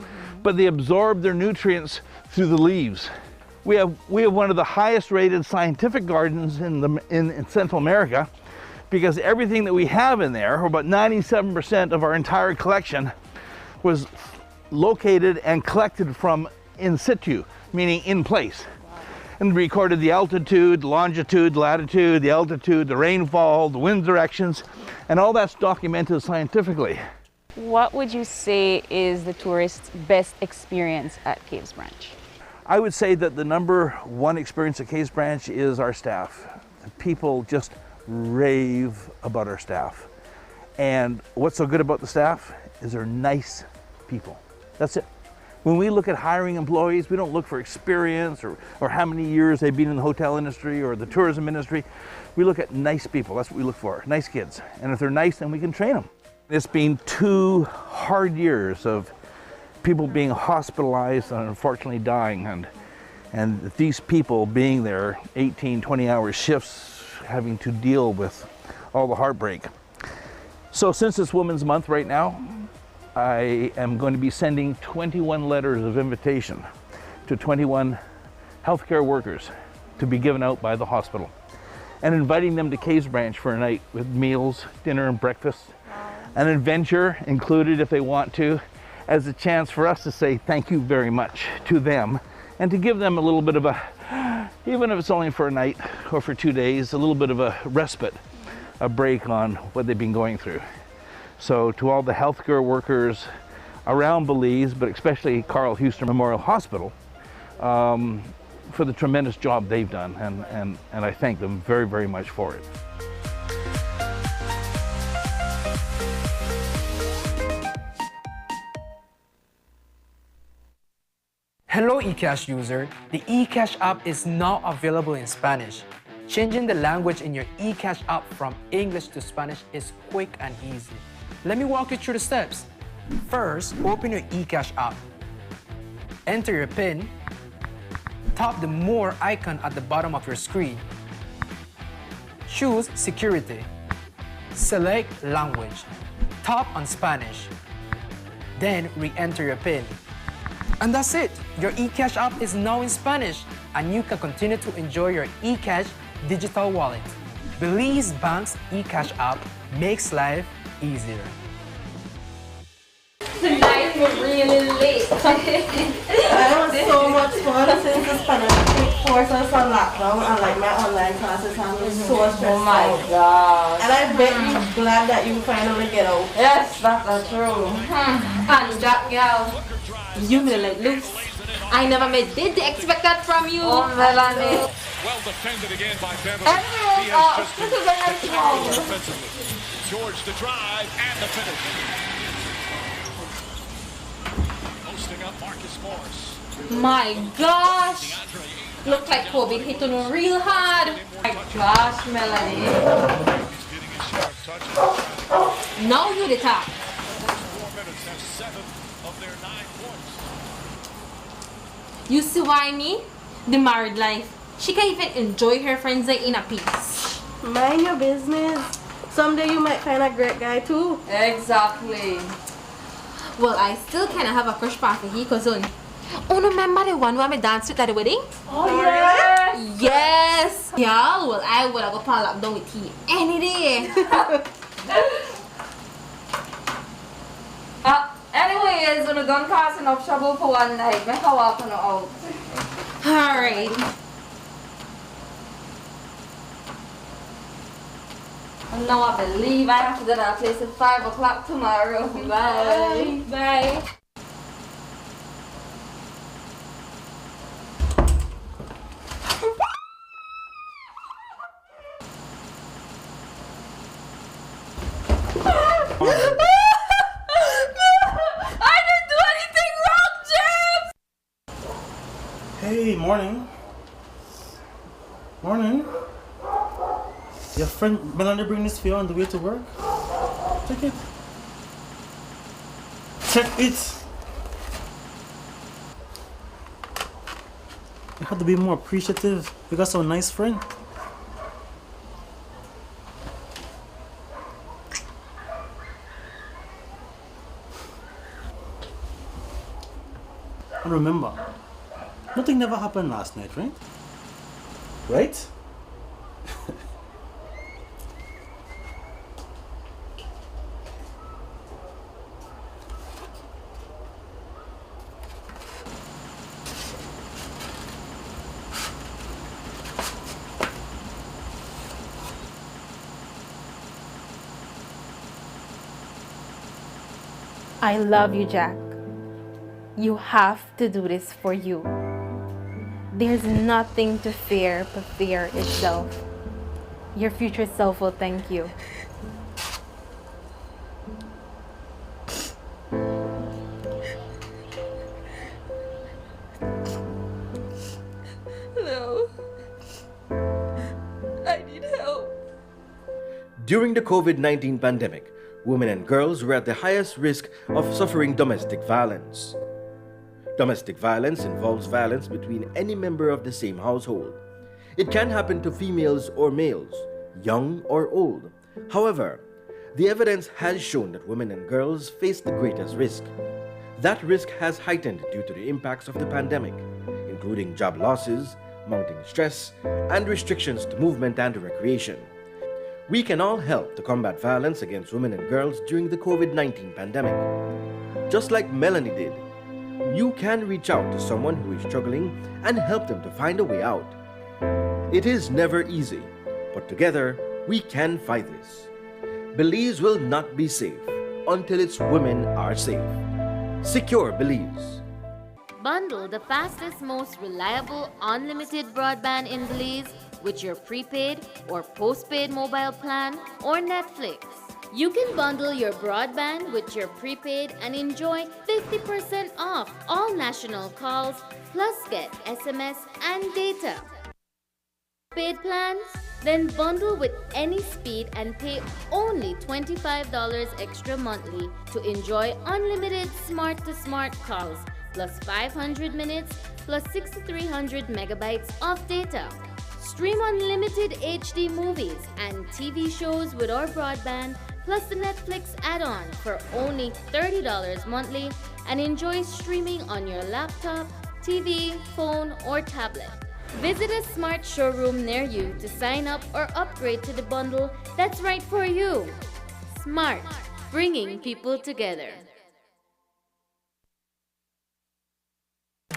but they absorb their nutrients through the leaves. We have one of the highest rated scientific gardens in Central America, because everything that we have in there, or about 97% of our entire collection, was located and collected from in situ, meaning in place. And recorded the altitude, longitude, latitude, the altitude, the rainfall, the wind directions, and all that's documented scientifically. What would you say is the tourist's best experience at Caves Branch? I would say that the #1 experience at Caves Branch is our staff. People just rave about our staff. And what's so good about the staff is they're nice people. That's it. When we look at hiring employees, we don't look for experience or how many years they've been in the hotel industry or the tourism industry. We look at nice people. That's what we look for, nice kids. And if they're nice, then we can train them. It's been 2 hard years of people being hospitalized and unfortunately dying, and these people being there 18, 20-hour shifts, having to deal with all the heartbreak. So since it's Women's Month right now, I am going to be sending 21 letters of invitation to 21 healthcare workers to be given out by the hospital, and inviting them to Caves Branch for a night with meals, dinner and breakfast, an adventure included if they want to, as a chance for us to say thank you very much to them and to give them a little bit of a, even if it's only for a night or for 2 days, a little bit of a respite, a break on what they've been going through. So to all the healthcare workers around Belize, but especially Carl Houston Memorial Hospital, for the tremendous job they've done, and I thank them very, very much for it. Hello eCash user, the eCash app is now available in Spanish. Changing the language in your eCash app from English to Spanish is quick and easy. Let me walk you through the steps. First, open your eCash app. Enter your PIN. Tap the More icon at the bottom of your screen. Choose Security. Select Language. Tap on Spanish. Then re-enter your PIN. And that's it! Your eCash app is now in Spanish, and you can continue to enjoy your eCash digital wallet. Belize Bank's eCash app makes life easier. Tonight we're really late. That was so much fun since this pandemic forced us on lockdown and like my online classes have been so stressful. Oh my gosh. And I bet you're glad that you finally get out. Yes, that's true. And that girl, you may let loose. I never did expect that from you. Oh, Melanie. Well defended again by Beverly. Everyone's He has just this been is a nice ball. defensively. George the drive and the finish. Posting up Marcus Morris. My gosh! Look like COVID hit on real hard. My gosh, Melanie. Now you the top. 4 minutes have 7 of their 9 points. You see why me? The married life. She can even enjoy her friends like in a peace. Mind your business. Someday you might find a great guy too. Exactly. Well, I still kind of have a crush for he cousin. Oh, no, remember the one where I danced with at the wedding? Oh, yeah? Yes! Yeah, well, I would have go for a lockdown with he any day. Anyways, when you don't cause enough trouble for one night, make her walk on out. Alright. Now I believe I have to go to that place at 5 o'clock tomorrow. Bye. Bye. I didn't do anything wrong, James! Hey, morning. Morning. Your friend Melanie bring this for you on the way to work? Check it. Check it. You have to be more appreciative. You got some nice friend. And remember, nothing never happened last night, right? Right? I love you, Jack. You have to do this for you. There's nothing to fear but fear itself. Your future self will thank you. No. I need help. During the COVID-19 pandemic, women and girls were at the highest risk of suffering domestic violence. Domestic violence involves violence between any member of the same household. It can happen to females or males, young or old. However, the evidence has shown that women and girls face the greatest risk. That risk has heightened due to the impacts of the pandemic, including job losses, mounting stress, and restrictions to movement and recreation. We can all help to combat violence against women and girls during the COVID-19 pandemic. Just like Melanie did, you can reach out to someone who is struggling and help them to find a way out. It is never easy, but together we can fight this. Belize will not be safe until its women are safe. Secure Belize. Bundle the fastest, most reliable, unlimited broadband in Belize with your prepaid or postpaid mobile plan or Netflix. You can bundle your broadband with your prepaid and enjoy 50% off all national calls, plus get SMS and data. Paid plans? Then bundle with any speed and pay only $25 extra monthly to enjoy unlimited smart-to-smart calls, plus 500 minutes, plus 6,300 megabytes of data. Stream unlimited HD movies and TV shows with our broadband, plus the Netflix add-on for only $30 monthly, and enjoy streaming on your laptop, TV, phone, or tablet. Visit a smart showroom near you to sign up or upgrade to the bundle that's right for you. Smart, bringing people together.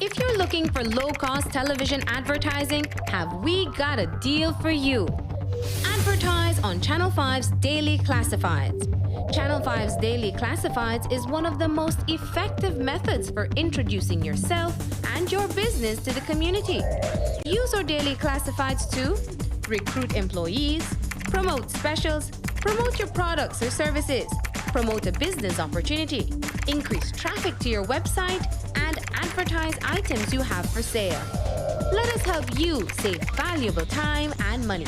If you're looking for low-cost television advertising, have we got a deal for you? Advertise on Channel 5's Daily Classifieds. Channel 5's Daily Classifieds is one of the most effective methods for introducing yourself and your business to the community. Use our Daily Classifieds to recruit employees, promote specials, promote your products or services, promote a business opportunity, increase traffic to your website, and advertise items you have for sale. Let us help you save valuable time and money.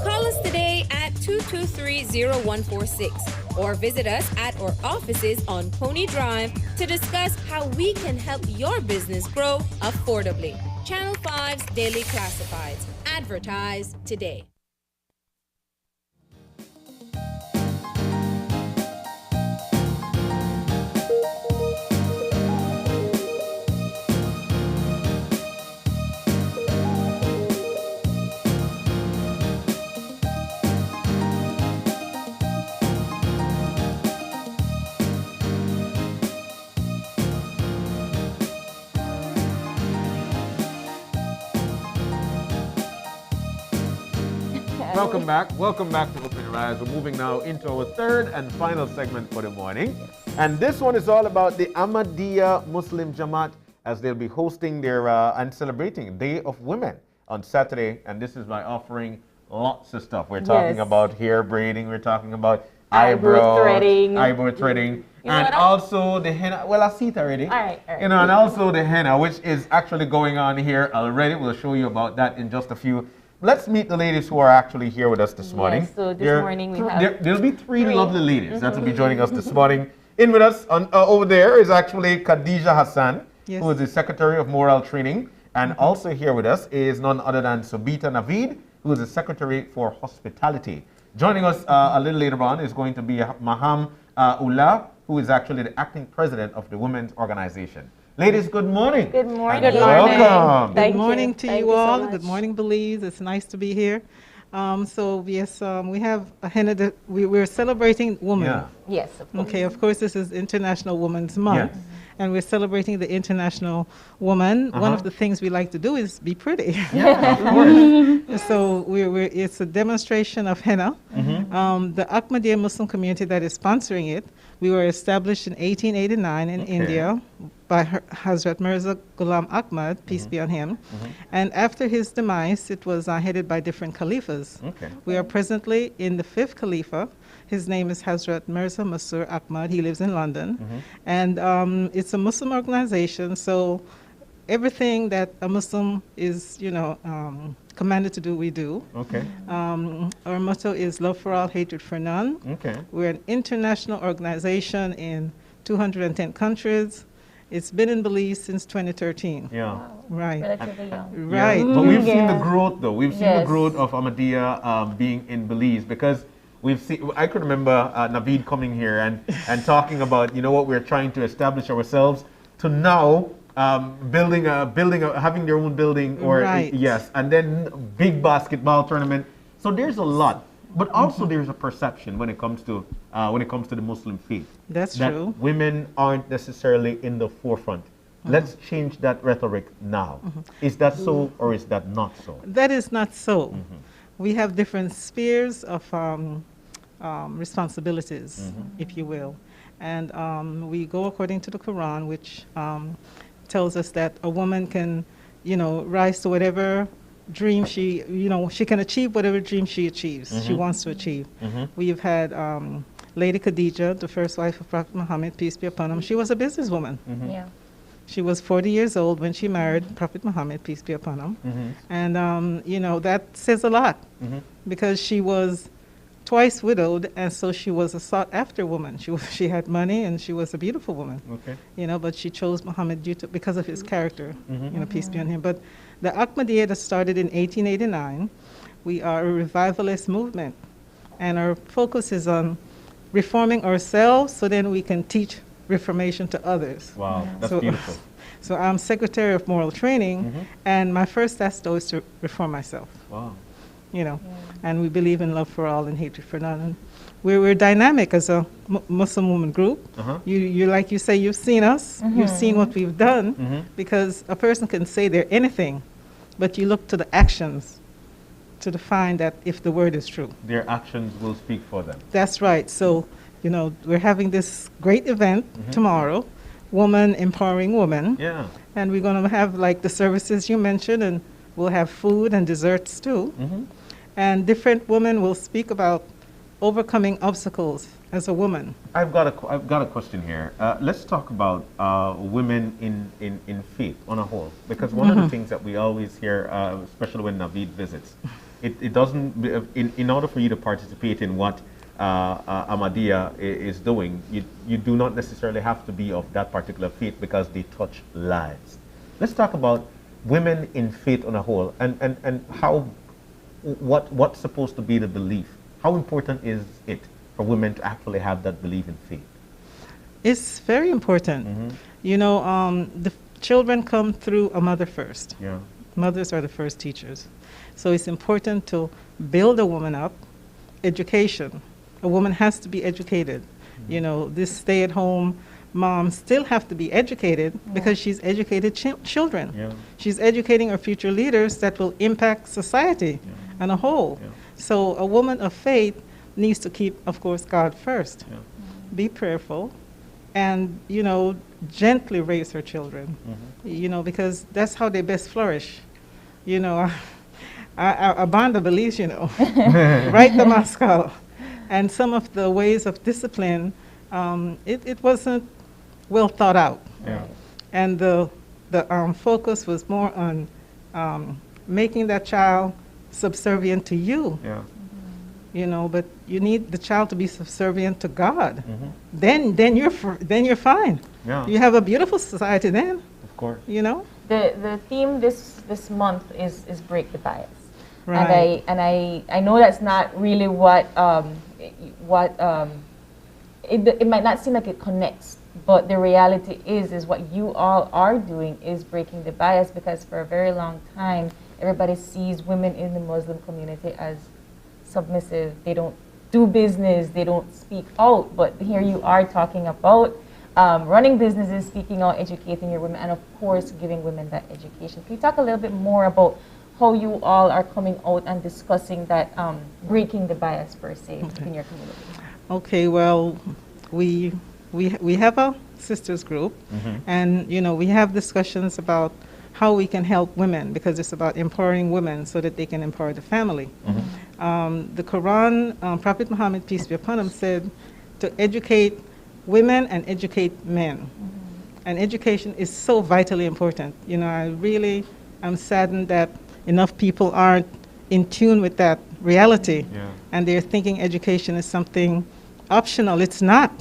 Call us today at 223-0146 or visit us at our offices on Pony Drive to discuss how we can help your business grow affordably. Channel 5's Daily Classifieds. Advertise today. Welcome back to Open Your Eyes. We're moving now into our third and final segment for the morning. And this one is all about the Ahmadiyya Muslim Jamaat, as they'll be hosting their and celebrating Day of Women on Saturday. And this is by offering lots of stuff. We're talking about hair braiding, we're talking about eyebrow threading, and also the henna. Well, I see it already. All right. You know, and also the henna, which is actually going on here already. We'll show you about that in just a few. Let's meet the ladies who are actually here with us this morning. Yes, so this morning we have... There'll be three lovely ladies that will be joining us this morning. In with us over there is actually Khadija Hassan, who is the Secretary of Moral Training. And also here with us is none other than Sobita Naveed, who is the Secretary for Hospitality. Joining us a little later on is going to be Maham Ullah, who is actually the Acting President of the Women's Organization. Ladies, good morning. Good morning. Good morning. Welcome. Good morning to you all. Good morning, Belize. It's nice to be here. So yes, we have a henna that we're celebrating women. Yeah. Yes. Okay. Of course, this is International Women's Month. Yes. And we're celebrating the International Woman. One of the things we like to do is be pretty. Yeah, of course. So it's a demonstration of henna. The Ahmadiyya Muslim community that is sponsoring it, we were established in 1889 in India by Hazrat Mirza Ghulam Ahmad, peace be on him. And after his demise, it was headed by different caliphs. We are presently in the 5th Caliph. His name is Hazrat Mirza Masur Ahmad. He lives in London. And it's a Muslim organization, so everything that a Muslim is, commanded to do, we do. Our motto is love for all, hatred for none. We're an international organization in 210 countries. It's been in Belize since 2013. Yeah. Right. Relatively young. Right. But we've seen the growth, though. We've seen the growth of Ahmadiyya being in Belize, because we've seen. I could remember Naveed coming here and talking about what we're trying to establish ourselves to now. Having their own building, or yes, and then big basketball tournament. So there's a lot, but also there's a perception when it comes to the Muslim faith. That's that true. Women aren't necessarily in the forefront. Let's change that rhetoric now. Is that so, or is that not so? That is not so. We have different spheres of responsibilities, if you will, and we go according to the Quran, which tells us that a woman can, rise to whatever dream she can achieve whatever dream she achieves, she wants to achieve. We've had Lady Khadija, the first wife of Prophet Muhammad, peace be upon him. She was a businesswoman. Yeah. She was 40 years old when she married Prophet Muhammad, peace be upon him. And, that says a lot because she was twice widowed, and so she was a sought-after woman. She had money, and she was a beautiful woman. But she chose Muhammad because of his character. Peace be on him. But the Ahmadiyya that started in 1889, we are a revivalist movement, and our focus is on reforming ourselves so then we can teach reformation to others. Wow, that's so, beautiful. So I'm Secretary of Moral Training, and my first task though is to reform myself. Wow. You know, and we believe in love for all and hatred for none. And we're dynamic as a Muslim woman group. You like you say, you've seen us, you've seen what we've done, because a person can say they're anything, but you look to the actions to define that if the word is true. Their actions will speak for them. That's right. So, you know, we're having this great event tomorrow, Woman Empowering Woman. Yeah. And we're going to have like the services you mentioned, and we'll have food and desserts too. And different women will speak about overcoming obstacles as a woman. I've got a question here. Let's talk about women in faith on a whole, because one of the things that we always hear, especially when Naveed visits, it doesn't, in order for you to participate in what Ahmadiyya is doing, you do not necessarily have to be of that particular faith because they touch lives. Let's talk about women in faith on a whole, and how, what's supposed to be the belief? How important is it for women to actually have that belief in faith? It's very important. You know, the children come through a mother first. Yeah. Mothers are the first teachers. So it's important to build a woman up. Education. A woman has to be educated. You know, this stay-at-home mom still have to be educated because she's educated children. Yeah. She's educating our future leaders that will impact society as a whole. So a woman of faith needs to keep, of course, God first. Be prayerful and, you know, gently raise her children, you know, because that's how they best flourish. You know, I bond the Belize, you know, right the Moscow. And some of the ways of discipline, it wasn't well thought out. And the focus was more on making that child subservient to you. You know, but you need the child to be subservient to God. Then you're fine. You have a beautiful society then. Of course. You know. The theme this month is break the bias. Right. And I know that's not really what it might not seem like it connects, but the reality is what you all are doing is breaking the bias, because for a very long time everybody sees women in the Muslim community as submissive. They don't do business, they don't speak out, but here you are talking about running businesses, speaking out, educating your women, and of course giving women that education. Can you talk a little bit more about how you all are coming out and discussing that breaking the bias per se in your community? Okay, well, we have a sisters group, and you know, we have discussions about how we can help women, because it's about empowering women so that they can empower the family. The Quran, Prophet Muhammad, peace be upon him, said to educate women and educate men. And education is so vitally important. You know, I really am saddened that enough people aren't in tune with that reality. And they're thinking education is something optional. It's not.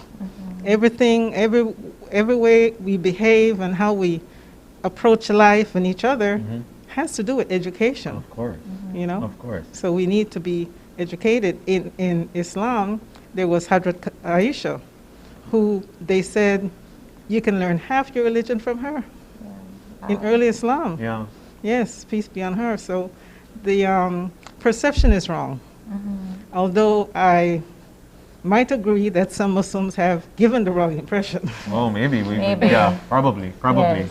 Everything, every way we behave and how we approach life and each other has to do with education. Of course. You know? Of course. So we need to be educated. In Islam, there was Hadrat Aisha, who they said you can learn half your religion from her. In early Islam. Yes, peace be on her. So the perception is wrong. Although I might agree that some Muslims have given the wrong impression. Oh, maybe. Yeah, probably. Yes.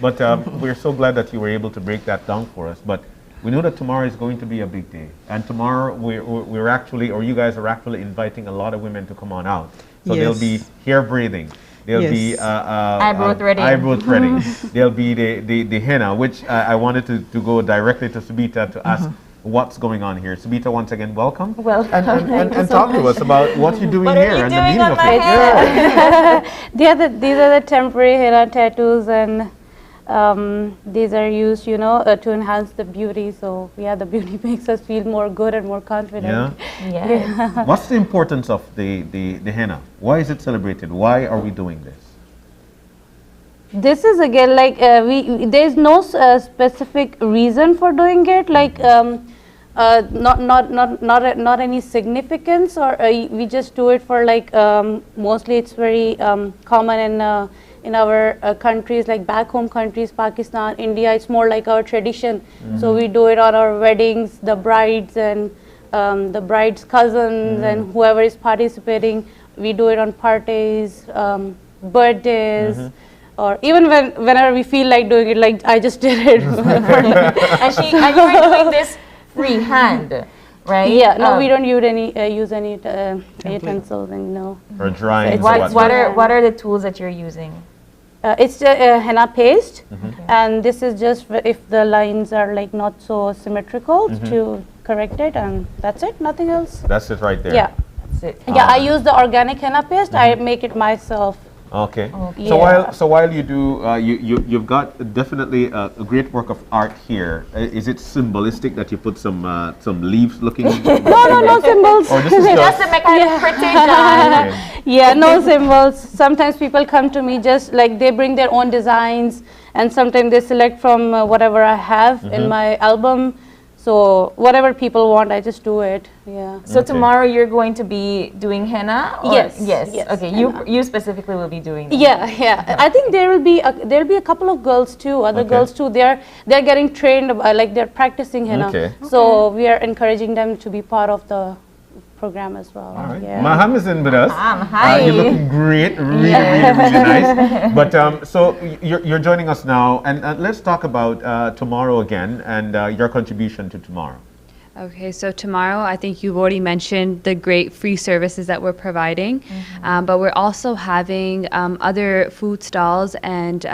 But we're so glad that you were able to break that down for us. But we know that tomorrow is going to be a big day. And tomorrow we're actually, or you guys are actually inviting a lot of women to come on out. So there'll be hair braiding. There'll be eyebrow threading. There'll be the henna, which I wanted to go directly to Subita to ask what's going on here. Subita, once again, welcome. Welcome. And talk to us about what you're doing here and the meaning of it. These are the temporary henna tattoos, and these are used, you know, to enhance the beauty. So yeah, the beauty makes us feel more good and more confident. What's the importance of the henna? Why is it celebrated? Why are we doing this? This is again like there's no specific reason for doing it. Like Not any significance, or we just do it for like mostly it's very common in our countries, like back home countries, Pakistan, India. It's more like our tradition. So we do it on our weddings, the brides and the bride's cousins and whoever is participating. We do it on parties, birthdays. Or even whenever we feel like doing it, like I just did it. And you were doing this freehand, right? Yeah, no, we don't use any utensils, and no. Or drying. What are the tools that you're using? It's henna paste, and this is just if the lines are like not so symmetrical to correct it, and that's it. Nothing else. That's it right there. Yeah, that's it. Yeah, I use the organic henna paste. I make it myself. Okay. Yeah. So while you do, you've got definitely a great work of art here. Is it symbolistic that you put some leaves looking? No symbols. Or this is just to make it pretty. Yeah, no symbols. Sometimes people come to me just like they bring their own designs, and sometimes they select from whatever I have in my album. So whatever people want, I just do it. Yeah. So tomorrow you're going to be doing henna? Or? Yes. Okay. Henna. You specifically will be doing that. Yeah. I think there'll be a couple of girls too. Other girls too. They're getting trained. Like they're practicing henna. So we are encouraging them to be part of the program as well. All right. Yeah. Maham is in with us. Hi. You're looking great, really nice. But so you're joining us now, and let's talk about tomorrow again and your contribution to tomorrow. Okay, so tomorrow, I think you've already mentioned the great free services that we're providing, but we're also having other food stalls and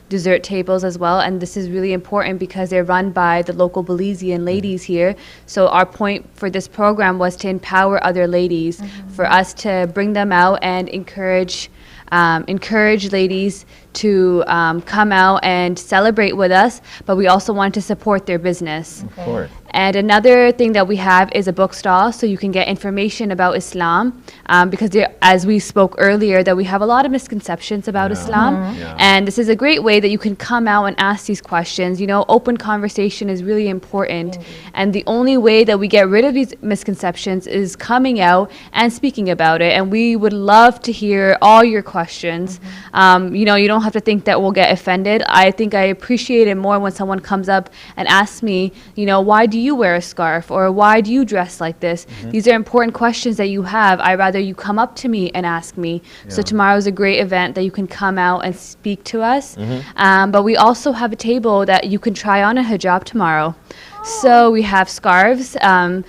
dessert tables as well, and this is really important because they're run by the local Belizean ladies here. So our point for this program was to empower other ladies, for us to bring them out and encourage ladies to come out and celebrate with us, but we also want to support their business. Of course. And another thing that we have is a book stall, so you can get information about Islam, because as we spoke earlier, that we have a lot of misconceptions about Islam, and this is a great way that you can come out and ask these questions. You know, open conversation is really important, and the only way that we get rid of these misconceptions is coming out and speaking about it, and we would love to hear all your questions. You know, you don't have to think that we'll get offended. I think I appreciate it more when someone comes up and asks me, you know, why do you wear a scarf, or why do you dress like this? These are important questions that you have. I'd rather you come up to me and ask me. So tomorrow is a great event that you can come out and speak to us. But we also have a table that you can try on a hijab tomorrow. So we have scarves, and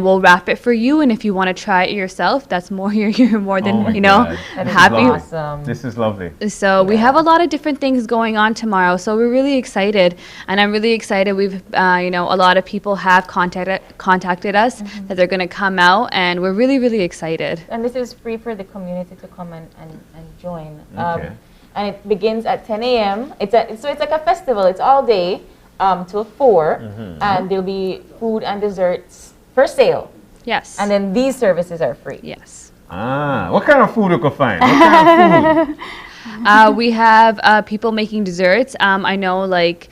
we'll wrap it for you. And if you want to try it yourself, that's more you're more than happy. Awesome. This is lovely. So we have a lot of different things going on tomorrow. So we're really excited, and I'm really excited. We've a lot of people have contacted us that they're going to come out, and we're really excited. And this is free for the community to come and join. And it begins at 10 a.m. So it's like a festival. It's all day. Till 4, and there'll be food and desserts for sale. Yes. And then these services are free. Yes. What kind of food you can find? What kind of food? We have people making desserts. I know, like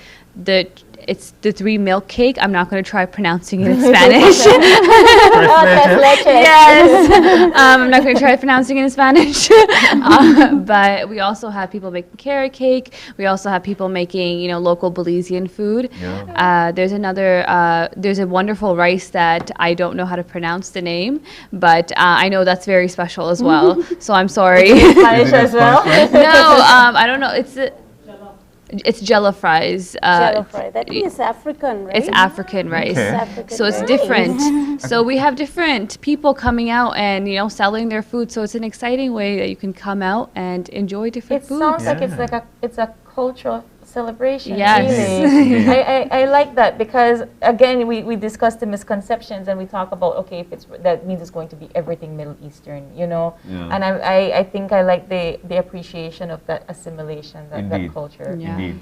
it's the 3 milk cake. I'm not going to try pronouncing it in Spanish. Yes. I'm not going to try pronouncing it in Spanish. But we also have people making carrot cake. We also have people making, local Belizean food. There's a wonderful rice that I don't know how to pronounce the name, but I know that's very special as well. So I'm sorry. Spanish as well? No, I don't know. It's jello fries. Jello fry. That is African, right? It's African rice. So it's different. So we have different people coming out and, selling their food. So it's an exciting way that you can come out and enjoy different foods. It sounds like it's a cultural celebration. Yes. Really. I like that because, again, we discuss the misconceptions and we talk about, okay, that means it's going to be everything Middle Eastern, And I think I like the appreciation of that assimilation, that culture. Yeah. Indeed.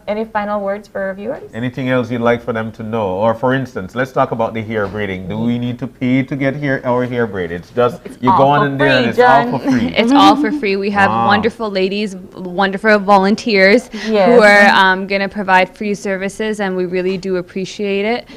Any final words for our viewers? Anything else you'd like for them to know? Or for instance, let's talk about the hair braiding. Do we need to pay to get our hair braided? It's just, you go on in there and it's all for free. It's all for free. We have wonderful ladies, wonderful volunteers who are going to provide free services, and we really do appreciate it.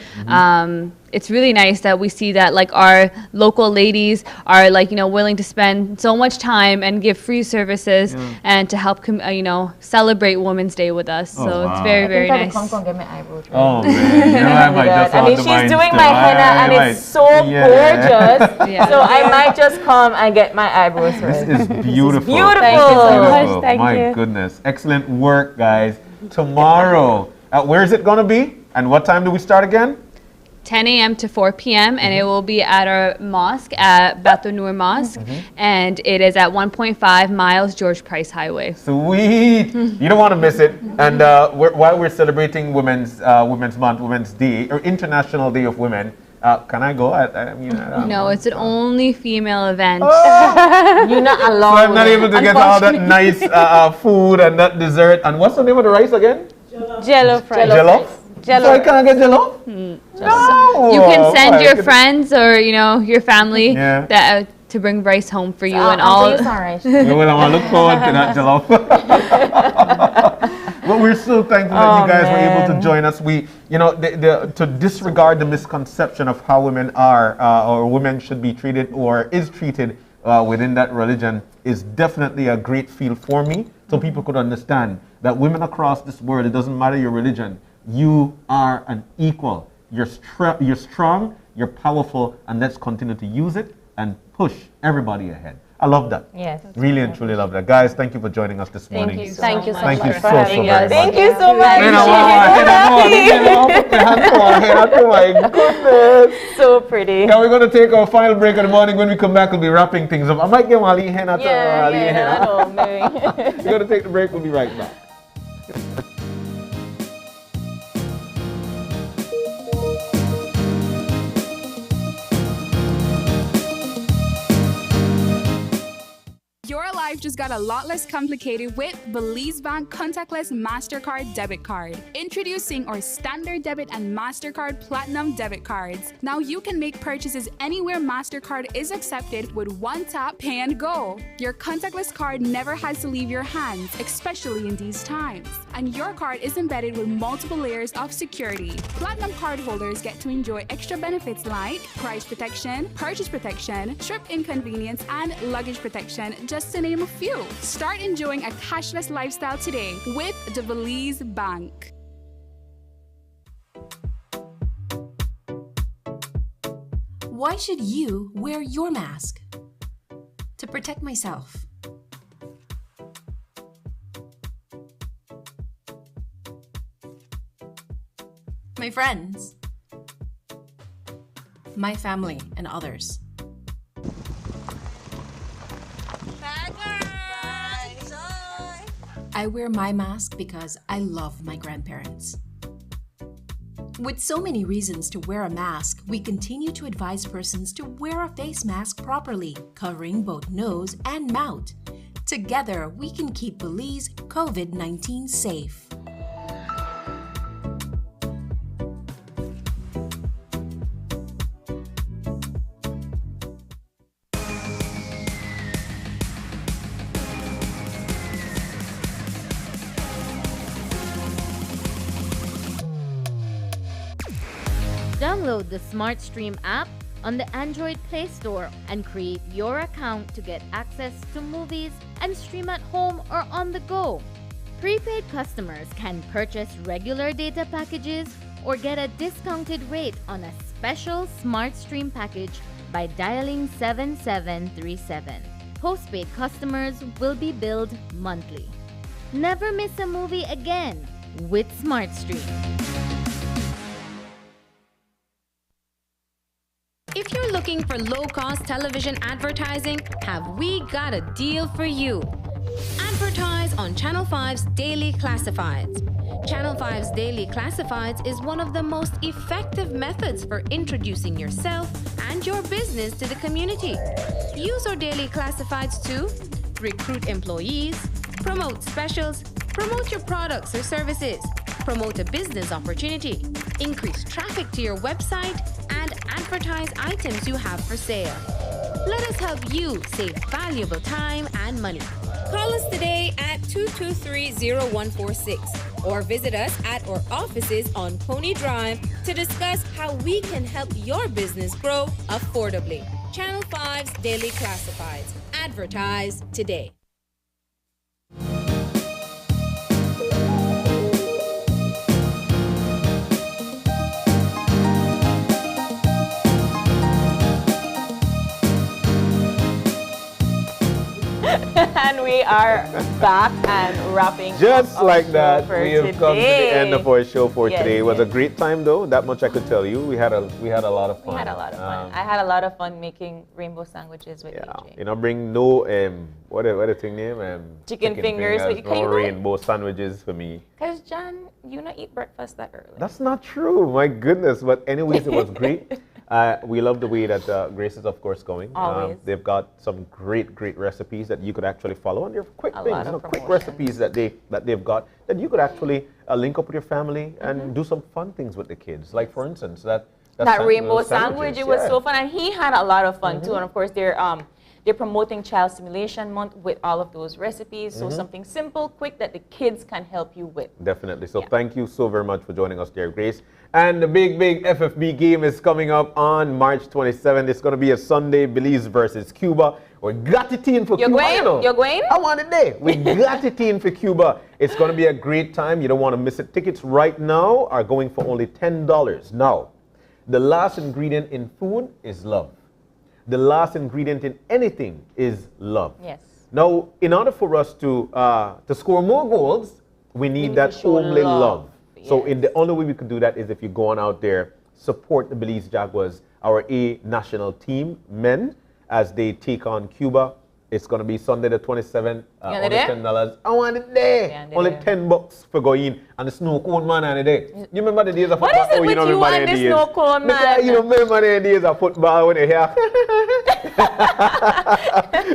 It's really nice that we see that like our local ladies are like, you know, willing to spend so much time and give free services and to help, you know, celebrate Women's Day with us. So it's very, very nice. Come get my eyebrows. Oh, man. You know, I might just I mean, she's doing my henna and it's so gorgeous. So I might just come and get my eyebrows red. This is beautiful. Beautiful. Thank you so much. Thank my you. goodness. Excellent work, guys. Tomorrow, where is it going to be? And what time do we start again? 10 a.m. to 4 p.m. and it will be at our mosque at Batu Nur Mosque, and it is at 1.5 miles George Price Highway. Sweet. You don't want to miss it. And while we're celebrating Women's Month, Women's Day, or International Day of Women, can I go? I mean, No, it's an only female event. You're not allowed. So I'm not able to get all that nice food and that dessert. And what's the name of the rice again? Jello fries. Jello? So I can't get jello? No. You can send your friends or, you know, your family that to bring rice home for you and all. Well, I look forward to that jello. Well, we're so thankful that you guys were able to join us. We, you know, to disregard the misconception of how women are or women should be treated or is treated within that religion is definitely a great feel for me, so people could understand that women across this world, it doesn't matter your religion, you are an equal. You're strong, you're powerful, and let's continue to use it and push everybody ahead. I love that. Yes. Really and truly love that. Guys, thank you for joining us this morning. Thank you so much. Thank you so very much. Thank you so much. Oh my goodness. So pretty. Now we're going to take our final break in the morning. When we come back, we'll be wrapping things up. I might get Wali henna to We're going to take the break. We'll be right back. Your life just got a lot less complicated with Belize Bank contactless MasterCard debit card. Introducing our standard debit and MasterCard Platinum debit cards. Now you can make purchases anywhere MasterCard is accepted with one tap, pay and go. Your contactless card never has to leave your hands, especially in these times. And your card is embedded with multiple layers of security. Platinum card holders get to enjoy extra benefits like price protection, purchase protection, trip inconvenience, and luggage protection, just to name a few. Start enjoying a cashless lifestyle today with the Belize Bank. Why should you wear your mask? To protect myself. My friends. My family and others. I wear my mask because I love my grandparents. With so many reasons to wear a mask, we continue to advise persons to wear a face mask properly, covering both nose and mouth. Together, we can keep Belize COVID-19 safe. Download the SmartStream app on the Android Play Store and create your account to get access to movies and stream at home or on the go. Prepaid customers can purchase regular data packages or get a discounted rate on a special SmartStream package by dialing 7737. Postpaid customers will be billed monthly. Never miss a movie again with SmartStream. If you're looking for low-cost television advertising, have we got a deal for you? Advertise on Channel 5's Daily Classifieds. Channel 5's Daily Classifieds is one of the most effective methods for introducing yourself and your business to the community. Use our Daily Classifieds to recruit employees, promote specials, promote your products or services, promote a business opportunity, increase traffic to your website, and advertise items you have for sale. Let us help you save valuable time and money. Call us today at 223-0146 or visit us at our offices on Pony Drive to discuss how we can help your business grow affordably. Channel 5's Daily Classifieds. Advertise today. And we are back and wrapping Just up like our that, show for we have come to the today. end of our show for Yes, today. It was a yes. great time, though. That much I could tell you. We had a lot of fun. We had a lot of fun. I had a lot of fun making rainbow sandwiches with AJ. You know, bring no what the thing name? Chicken fingers. Can you no do it? rainbow sandwiches for me. Because John, you not eat breakfast that early. That's not true. My goodness. But anyways, it was great. We love the way that Grace is, of course, going. Always. They've got some great recipes that you could actually follow, and they're quick A things, lot of quick promotions. recipes that they've got that you could actually link up with your family and do some fun things with the kids. Like for instance, that Rainbow sandwich, it was yeah. so fun, and he had a lot of fun too. And of course, they're promoting Child Stimulation Month with all of those recipes. So something simple, quick that the kids can help you with. Definitely. So thank you so very much for joining us, dear Grace. And the big FFB game is coming up on March 27th. It's going to be a Sunday, Belize versus Cuba. We got it in for You're Cuba. going? You know. You're going? I want it there. We got it in for Cuba. It's going to be a great time. You don't want to miss it. Tickets right now are going for only $10. Now, the last ingredient in food is love. The last ingredient in anything is love. Yes. Now, in order for us to score more goals, we need that show homely love. love. So the only way we could do that is if you go on out there, support the Belize Jaguars, our A national team, men, as they take on Cuba. It's going to be Sunday the 27th. Only $10. I want it there. Yeah, only $10 for going. And the snow cone man on the day. You remember the days of What football? is it with you and the snow cone man? Because you remember the days of football when you hear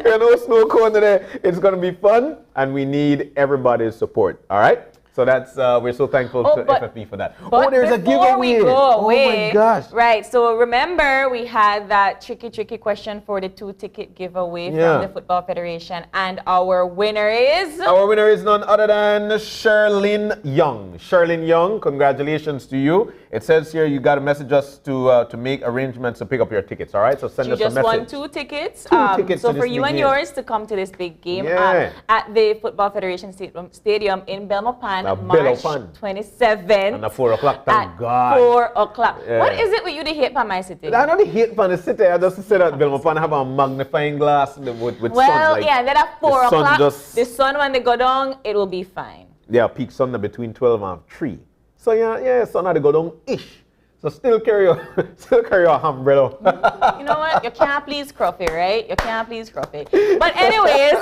you know, snow cone today. It's going to be fun, and we need everybody's support. All right? So that's we're so thankful to FFB for that. But There's a before giveaway. we go away, Oh my gosh. Right, so remember we had that tricky question for the 2-ticket giveaway Yeah. from the Football Federation, and our winner is... Our winner is none other than Sherlyn Young. Sherlyn Young, congratulations to you. It says here you got to message us to make arrangements to pick up your tickets, all right? So send You us a just message. won 2 tickets. Two tickets so to for this you big and game. yours to come to this big game Yeah. at the Football Federation Stadium in Belmopan, Now, March Belmopan. 27th. And at 4 o'clock, thank at God. 4 o'clock. Yeah. What is it with you to hate from my city? I don't hate from the city. I just sit at Belmopan, have a magnifying glass with sun. Well, Like, yeah, then at 4 the sun o'clock, just- the sun when they go down, it will be fine. Yeah, peak sun between 12 and 3. So yeah, sun had to go down-ish. So still carry your umbrella. You know what? You can't please Cruffy, right? You can't please Cruffy. But anyways,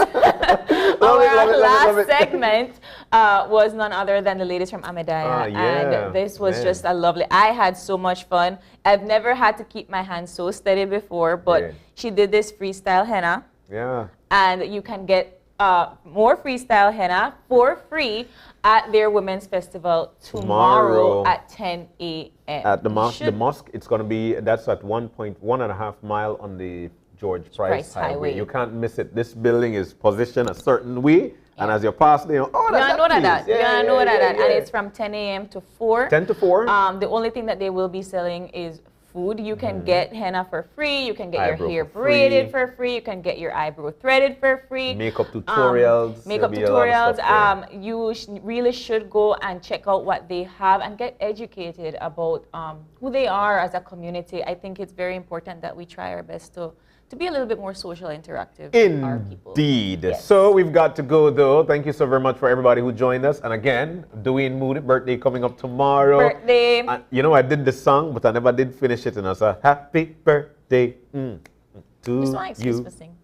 our last segment was none other than the ladies from Ahmadiyya. Yeah, And this was man. just a lovely, I had so much fun. I've never had to keep my hands so steady before, but Yeah. she did this freestyle henna. Yeah. And you can get more freestyle henna for free at their women's festival tomorrow at 10 a.m. At the mosque, it's going to be, that's at 1.5 mile on the George Price Highway. You can't miss it. This building is positioned a certain way, and as you pass, you know, oh, that's You know that. Yeah, You know that. yeah. And it's from 10 a.m. to 4. 10 to 4. The only thing that they will be selling is food. You can get henna for free. You can get Eyebrow your hair for braided free. for free. You can get your eyebrow threaded for free. Makeup tutorials. Makeup There'll be a lot of tutorials. stuff there. You really should go and check out what they have and get educated about who they are as a community. I think it's very important that we try our best to be a little bit more social interactive with our people. Indeed. So we've got to go though. Thank you so very much for everybody who joined us. And again, Dwayne Moody, birthday coming up tomorrow. Birthday. You know, I did the song, but I never did finish it. And I said, happy birthday to Just want excuse you. for sing.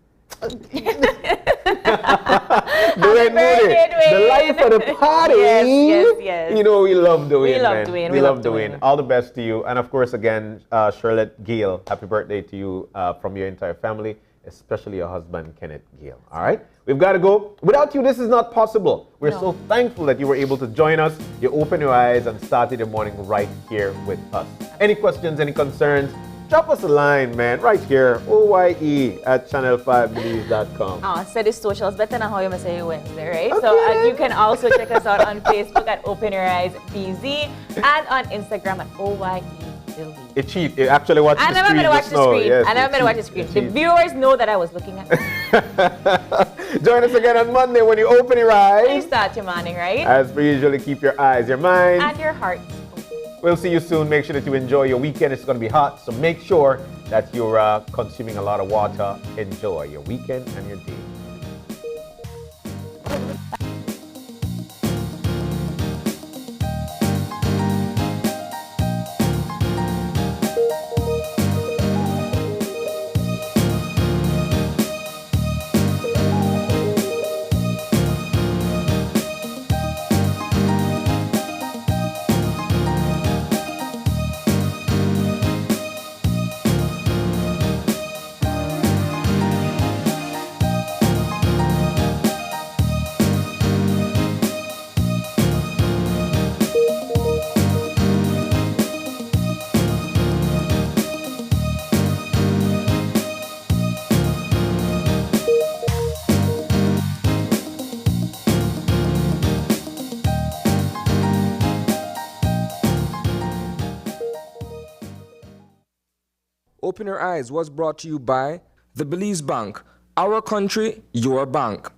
Dwayne Moody, the life of the party. Yes. You know, we love Dwayne. We love man. Dwayne. We love Dwayne. All the best to you. And of course, again, Charlotte Gale, happy birthday to you from your entire family, especially your husband, Kenneth Gale. All right? We've got to go. Without you, this is not possible. We're so thankful that you were able to join us. You opened your eyes and started your morning right here with us. Any questions, any concerns? drop us a line, man, right here, oye@channel5belize.com. So the socials better than how you must say Wednesday, right? Okay. So you can also check us out on Facebook at Open Your Eyes BZ and on Instagram at OYE Belize. It's cheap. It actually watches the screen. I never watch the screen. Yes, I never watch the screen. The viewers know that I was looking at it. Join us again on Monday when you open your eyes. You start your morning, right? As per usual, keep your eyes, your mind, and your heart. We'll see you soon. Make sure that you enjoy your weekend. It's going to be hot, so make sure that you're consuming a lot of water. Enjoy your weekend and your day. Open Your Eyes was brought to you by the Belize Bank. Our country, your bank.